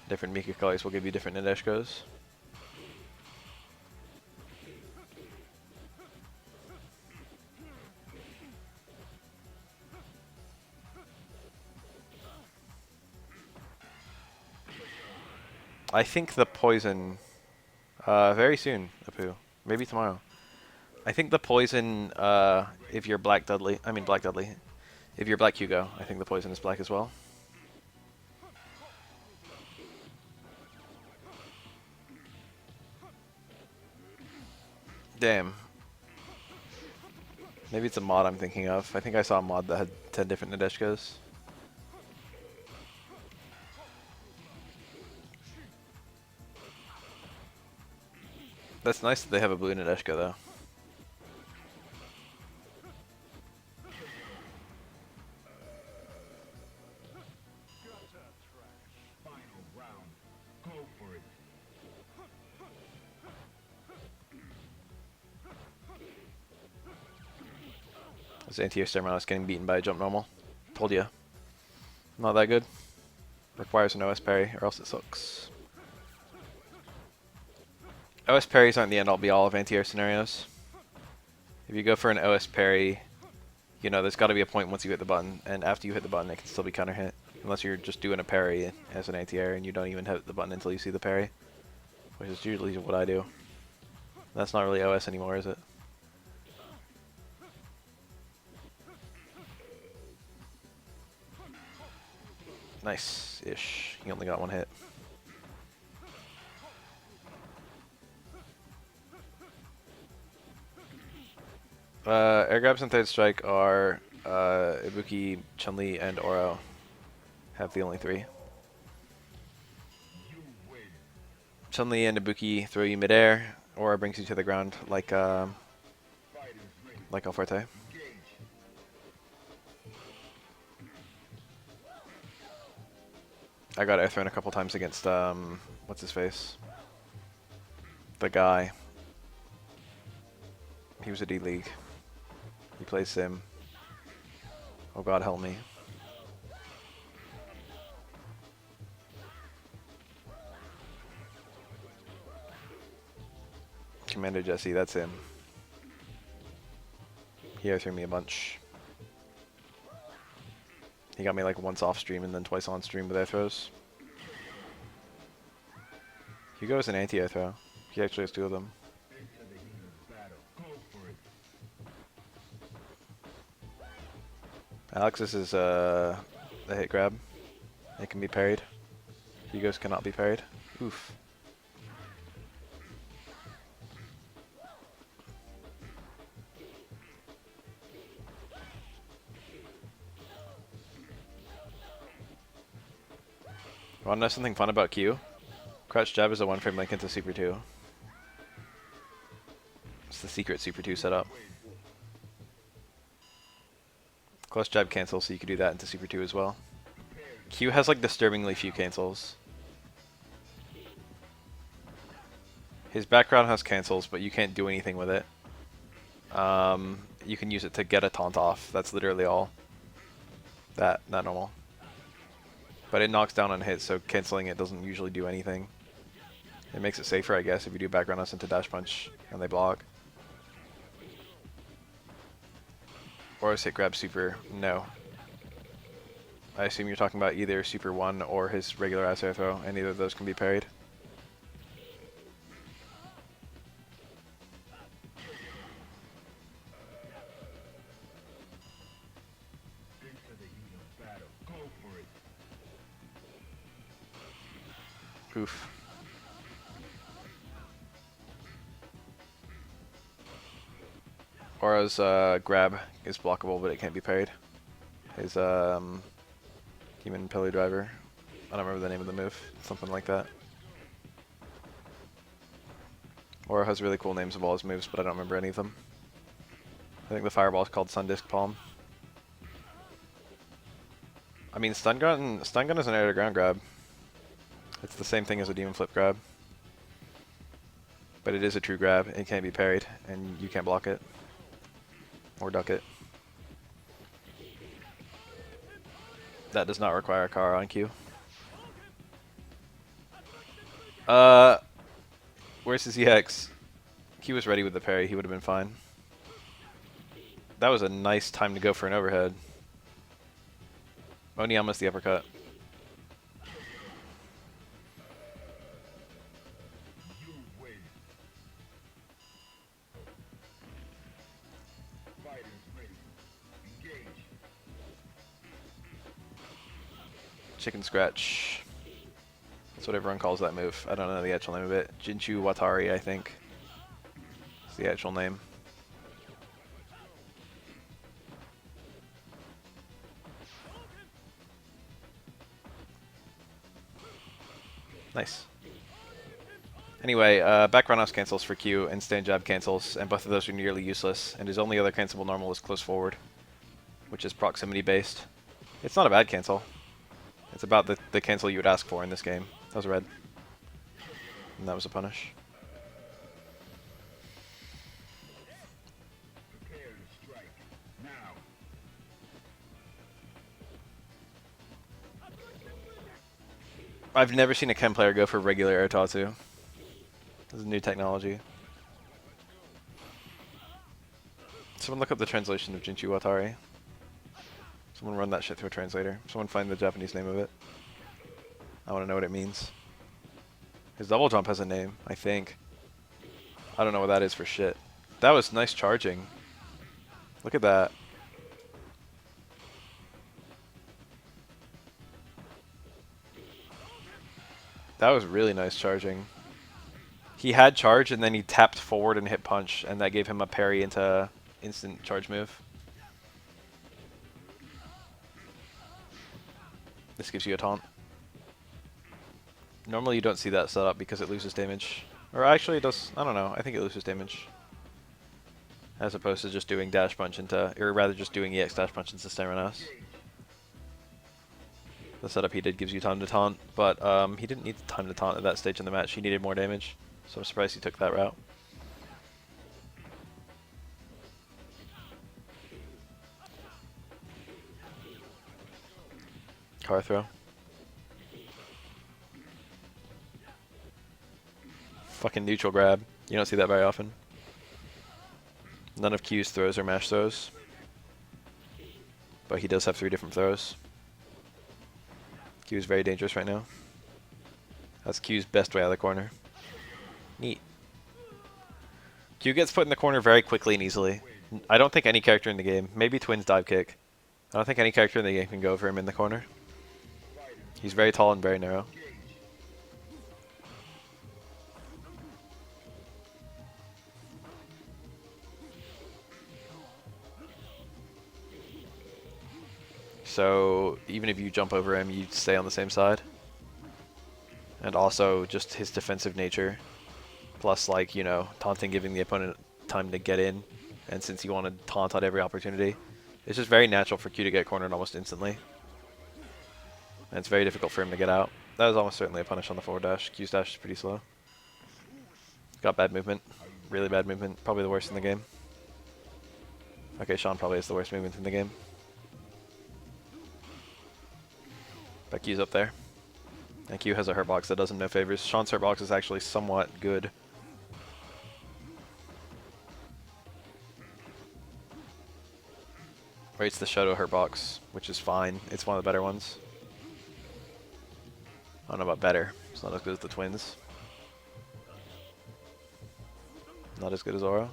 Different Mika colors will give you different Nadeshikos. I think the poison, very soon, Apu. Maybe tomorrow. I think the poison, if you're Black Dudley, if you're Black Hugo, I think the poison is black as well. Damn. Maybe it's a mod I'm thinking of. I think I saw a mod that had 10 different Nadeshkas. That's nice that they have a blue Nadeshka though. Final round. Go for it. This anti-air Stairmail getting beaten by a jump normal. Told ya. Not that good. Requires an OS parry or else it sucks. OS parries aren't the end all be all of anti-air scenarios. If you go for an OS parry, you know, there's got to be a point once you hit the button, and after you hit the button, it can still be counter hit. Unless you're just doing a parry as an anti-air and you don't even hit the button until you see the parry, which is usually what I do. That's not really OS anymore, is it? Nice-ish. He only got one hit. Air grabs and third strike are Ibuki, Chun-Li, and Oro. Have the only three. You win. Chun-Li and Ibuki throw you midair, Oro brings you to the ground like Fighters ready. El Forte. Engage. I got air thrown a couple times against what's his face? The guy. He was a D League. He plays Sim. Oh God, help me. Commander Jesse, that's him. He air threw me a bunch. He got me like once off stream and then twice on stream with air throws. Hugo is an anti-air throw. He actually has two of them. Into the heat of battle. Go for it. Alex's is a hit grab. It can be parried. Hugo's cannot be parried. Oof. Want to know something fun about Q? Crouch jab is a one frame link into Super 2. It's the secret Super 2 setup. Close jab cancel, so you can do that into Super 2 as well. Q has like disturbingly few cancels. His background has cancels, but you can't do anything with it. You can use it to get a taunt off. That's literally all. Not normal. But it knocks down on hits, so canceling it doesn't usually do anything. It makes it safer, I guess, if you do background us into dash punch and they block. Or is hit grab super? No. I assume you're talking about either Super 1 or his regular ass air throw, and either of those can be parried. Into the heat of battle. Go for it. Oof. Aura's grab is blockable, but it can't be parried. His human pillar driver. I don't remember the name of the move. Something like that. Aura has really cool names of all his moves, but I don't remember any of them. I think the fireball is called Sun Disc Palm. I mean, stun gun is an air to ground grab. It's the same thing as a demon flip grab. But it is a true grab. It can't be parried, and you can't block it. Or duck it. That does not require a car on Q. Where's his EX? Q was ready with the parry, he would have been fine. That was a nice time to go for an overhead. Oniyama's the uppercut. You win. Fighters ready. Engage. Chicken scratch. That's what everyone calls that move. I don't know the actual name of it. Jinchu Watari, I think. the actual name. Nice. Anyway, back roundhouse cancels for Q and stand jab cancels, and both of those are nearly useless, and his only other cancelable normal is close forward, which is proximity based. It's not a bad cancel. It's about the cancel you would ask for in this game. That was a red. And that was a punish. Prepare to strike. Now. I've never seen a Ken player go for regular air Tatsu. This is new technology. Someone look up the translation of Jinchu Watari. Someone run that shit through a translator. Someone find the Japanese name of it. I want to know what it means. His double jump has a name, I think. I don't know what that is for shit. That was nice charging. Look at that. That was really nice charging. He had charge and then he tapped forward and hit punch, and that gave him a parry into instant charge move. This gives you a taunt. Normally you don't see that set up because it loses damage. Or actually it does, I don't know, I think it loses damage. As opposed to just doing dash punch into, or rather just doing EX dash punch into Styranos. The setup he did gives you time to taunt, but he didn't need time to taunt at that stage in the match. He needed more damage, so I'm surprised he took that route. Car throw. Fucking neutral grab. You don't see that very often. None of Q's throws are mash throws. But he does have 3 different throws. Q is very dangerous right now. That's Q's best way out of the corner. Neat. Q gets put in the corner very quickly and easily. I don't think any character in the game, maybe Twin's dive kick, I don't think any character in the game can go over him in the corner. He's very tall and very narrow. So even if you jump over him, you stay on the same side. And also just his defensive nature, plus like, you know, taunting, giving the opponent time to get in, and since you want to taunt at every opportunity, it's just very natural for Q to get cornered almost instantly. And it's very difficult for him to get out. That was almost certainly a punish on the forward dash. Q's dash is pretty slow. Got bad movement. Really bad movement. Probably the worst in the game. Okay, Sean probably has the worst movement in the game. But Q's up there. And Q has a hurt box that does him no favors. Sean's hurt box is actually somewhat good. Rates the Shoto hurt box, which is fine. It's one of the better ones. I don't know about better. It's not as good as the Twins. Not as good as Aura.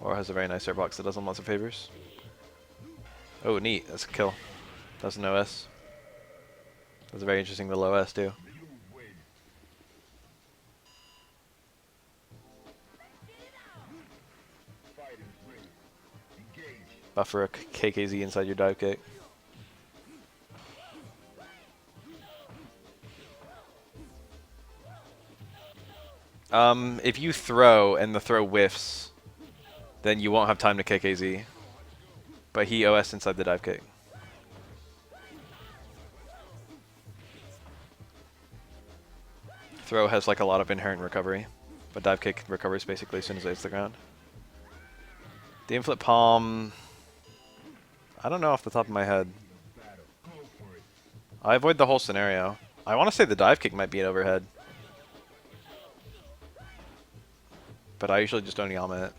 Aura has a very nice hurt box that does him lots of favors. Oh, neat. That's a kill. That's an OS. That's a very interesting little OS, too. Buffer a KKZ inside your dive kick. If you throw and the throw whiffs, then you won't have time to KKZ. But he OS inside the dive kick. Throw has like a lot of inherent recovery, but dive kick recovers basically as soon as it hits the ground. The inflip palm, I don't know off the top of my head. I avoid the whole scenario. I want to say the dive kick might be an overhead, but I usually just don't Yama it.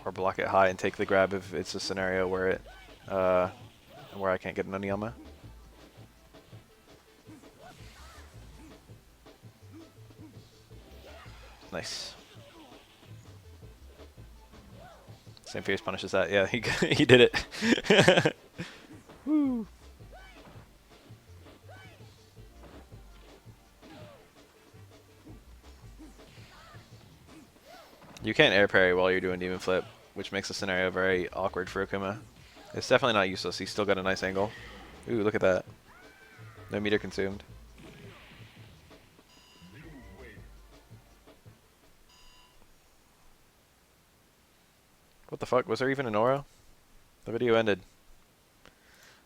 Or block it high and take the grab if it's a scenario where it, where I can't get an Oniyama. Nice. Same Fierce punishes that. Yeah, he did it. Woo. You can't air parry while you're doing Demon Flip, which makes the scenario very awkward for Akuma. It's definitely not useless. He's still got a nice angle. Ooh, look at that. No meter consumed. What the fuck? Was there even an aura? The video ended.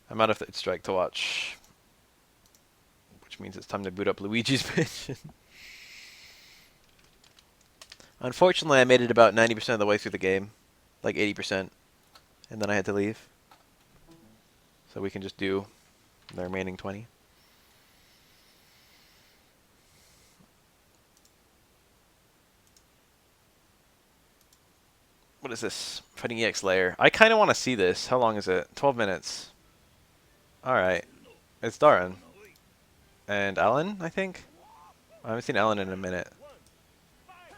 I'm out of Third Strike to watch. Which means it's time to boot up Luigi's Mansion. Unfortunately, I made it about 90% of the way through the game. Like 80%. And then I had to leave. So we can just do the remaining 20. What is this? Fighting EX layer. I kind of want to see this. How long is it? 12 minutes. Alright. It's Darren. And Alan, I think? I haven't seen Alan in a minute.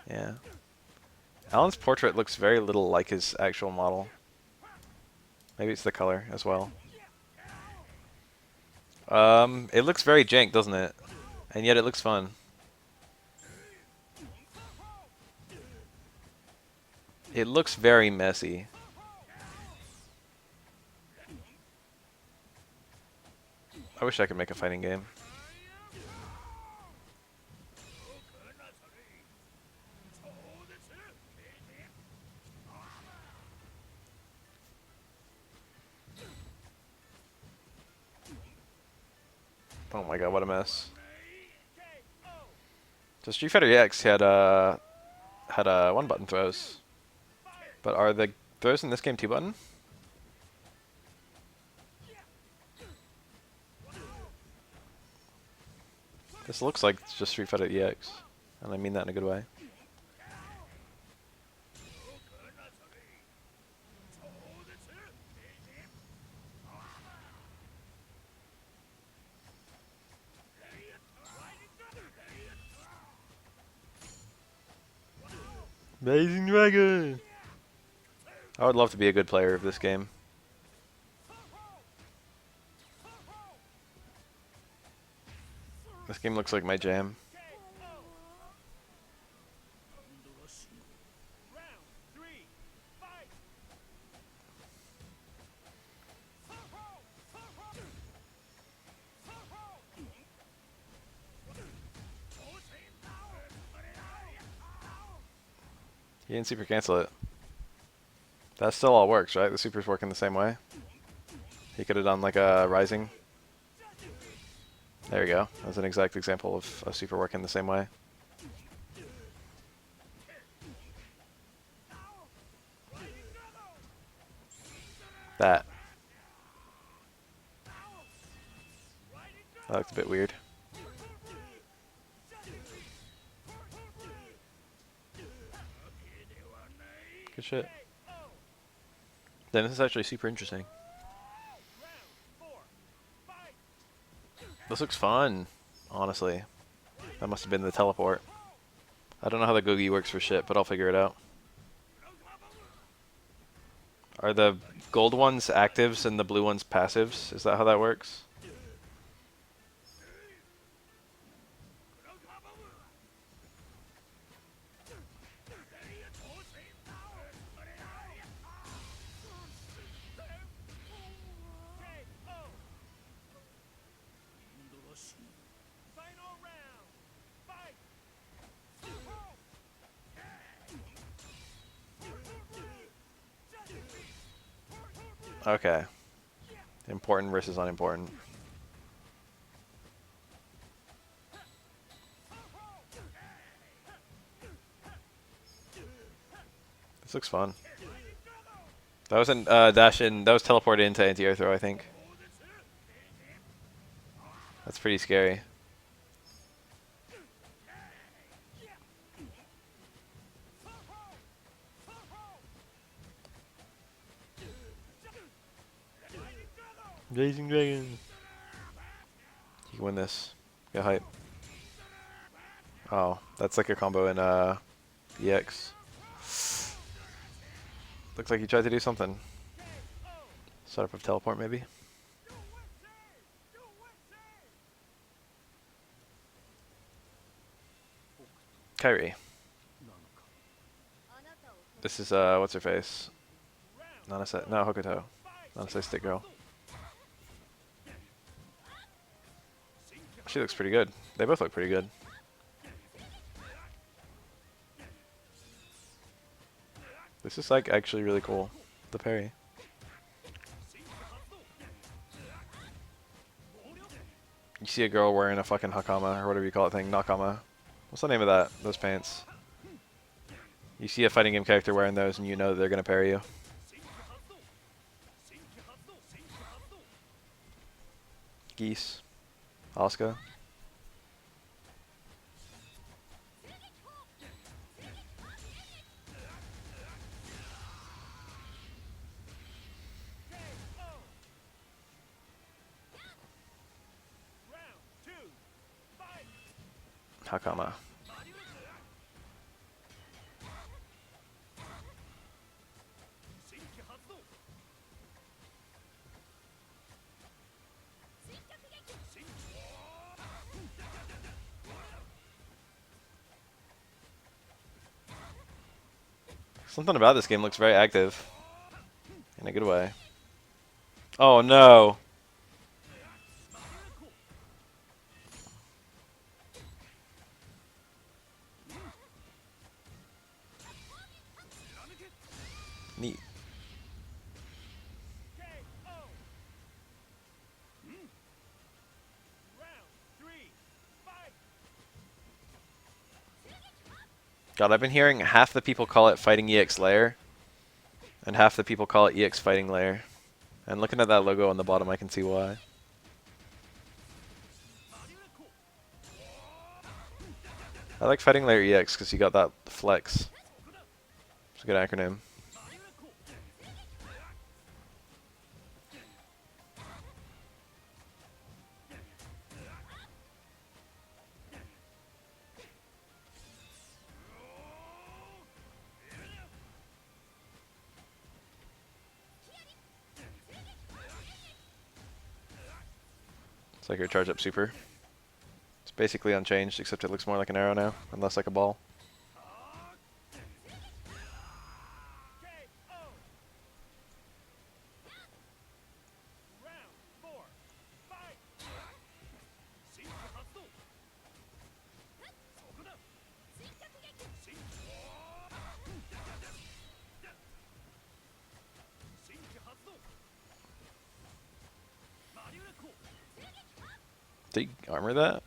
Yeah. Alan's portrait looks very little like his actual model. Maybe it's the color as well. It looks very jank, doesn't it? And yet it looks fun. It looks very messy. I wish I could make a fighting game. Oh my god, what a mess. So Street Fighter EX had one button throws. But are the throws in this game 2-button? This looks like it's just Street Fighter EX. And I mean that in a good way. Amazing Dragon! I would love to be a good player of this game. This game looks like my jam. You didn't super cancel it. That still all works, right? The super's working the same way. He could have done like a rising. There you go. That's an exact example of a super working the same way. That. That looked a bit weird. Good shit. Then this is actually super interesting. This looks fun, honestly. That must have been the teleport. I don't know how the Googie works for shit, but I'll figure it out. Are the gold ones actives and the blue ones passives? Is that how that works? Okay. Important versus unimportant. This looks fun. That wasn't dash in. That was teleported into anti-air throw, I think. That's pretty scary. Blazing Dragon. You can win this. Get hype. Oh, that's like a combo in EX. Looks like he tried to do something. Setup of teleport, maybe? Kyrie. This is, what's her face? Nanase, no, Hokuto. Nanase stick girl. She looks pretty good. They both look pretty good. This is like actually really cool. The parry. You see a girl wearing a fucking hakama or whatever you call it thing, nakama. What's the name of that? Those pants. You see a fighting game character wearing those and you know that they're gonna parry you. Geese. Asuka. Hakama. Something about this game looks very active. In a good way. Oh no! Neat. God, I've been hearing half the people call it Fighting EX Lair, and half the people call it EX Fighting Lair. And looking at that logo on the bottom, I can see why. I like Fighting Lair EX because you got that flex. It's a good acronym. It's like your charge up super. It's basically unchanged, except it looks more like an arrow now, and less like a ball. Did he armor that?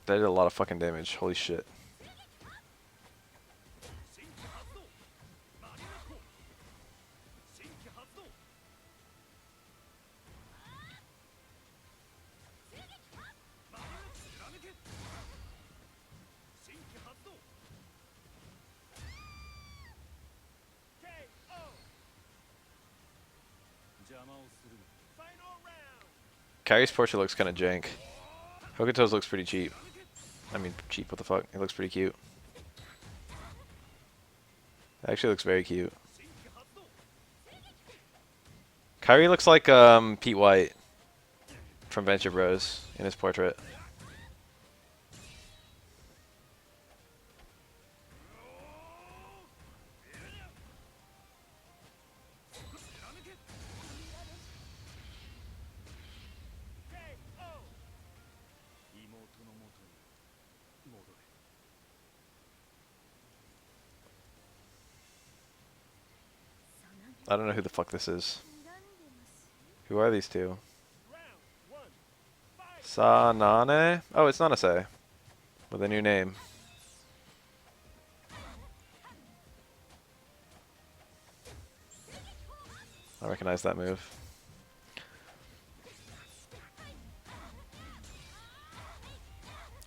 That did a lot of fucking damage. Holy shit. Kyrie's portrait looks kind of jank. Hokuto's looks pretty cheap. I mean, cheap, what the fuck? It looks pretty cute. It actually looks very cute. Kyrie looks like Pete White from Venture Bros in his portrait. I don't know who the fuck this is. Who are these two? Sanane? Oh, it's Nanase. With a new name. I recognize that move.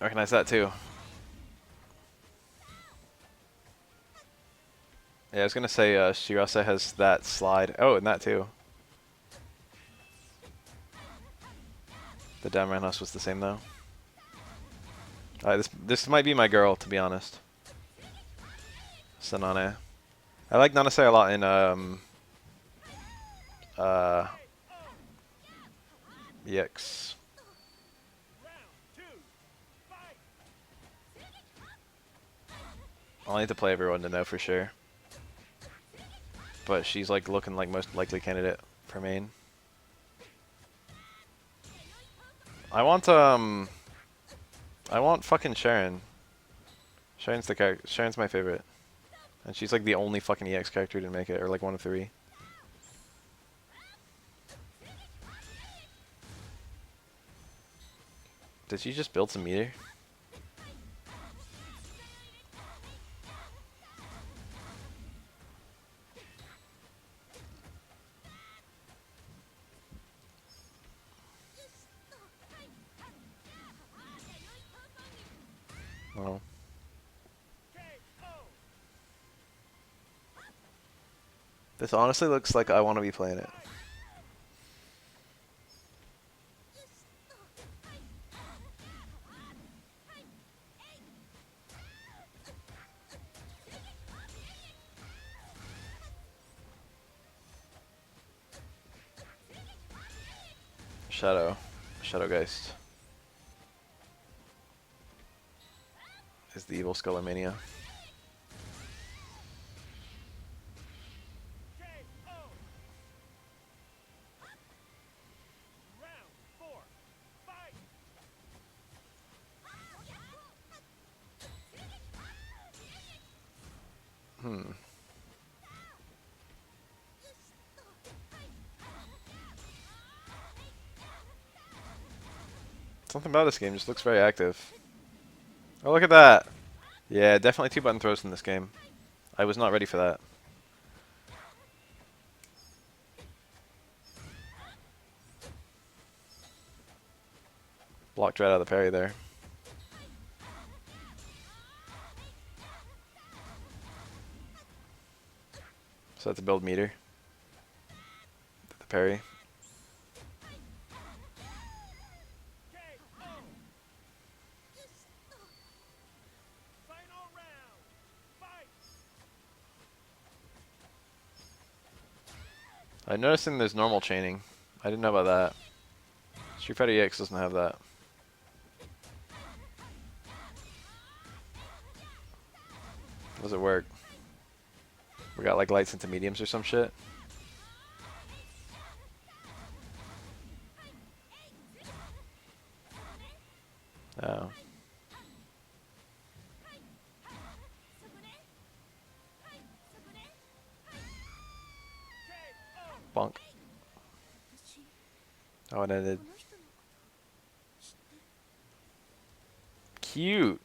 I recognize that too. Yeah, I was gonna say Shirase has that slide. Oh, and that too. The down roundhouse was the same though. This might be my girl, to be honest. Sanane. I like Nanase a lot in uh EX. I'll need to play everyone to know for sure. But she's like looking like most likely candidate for main. I want fucking Sharon. Sharon's my favorite. And she's like the only fucking EX character to make it, or like one of 3. Did she just build some meter? No. This honestly looks like I want to be playing it. Shadow Geist is the evil Skullomania. Something about this game just looks very active. Oh, look at that! Yeah, definitely 2-button throws in this game. I was not ready for that. Blocked right out of the parry there. So that's a build meter. The parry. I'm noticing there's normal chaining. I didn't know about that. Street Fighter EX doesn't have that. How does it work? We got like lights into mediums or some shit? Oh. Bonk. Oh, it ended. Cute.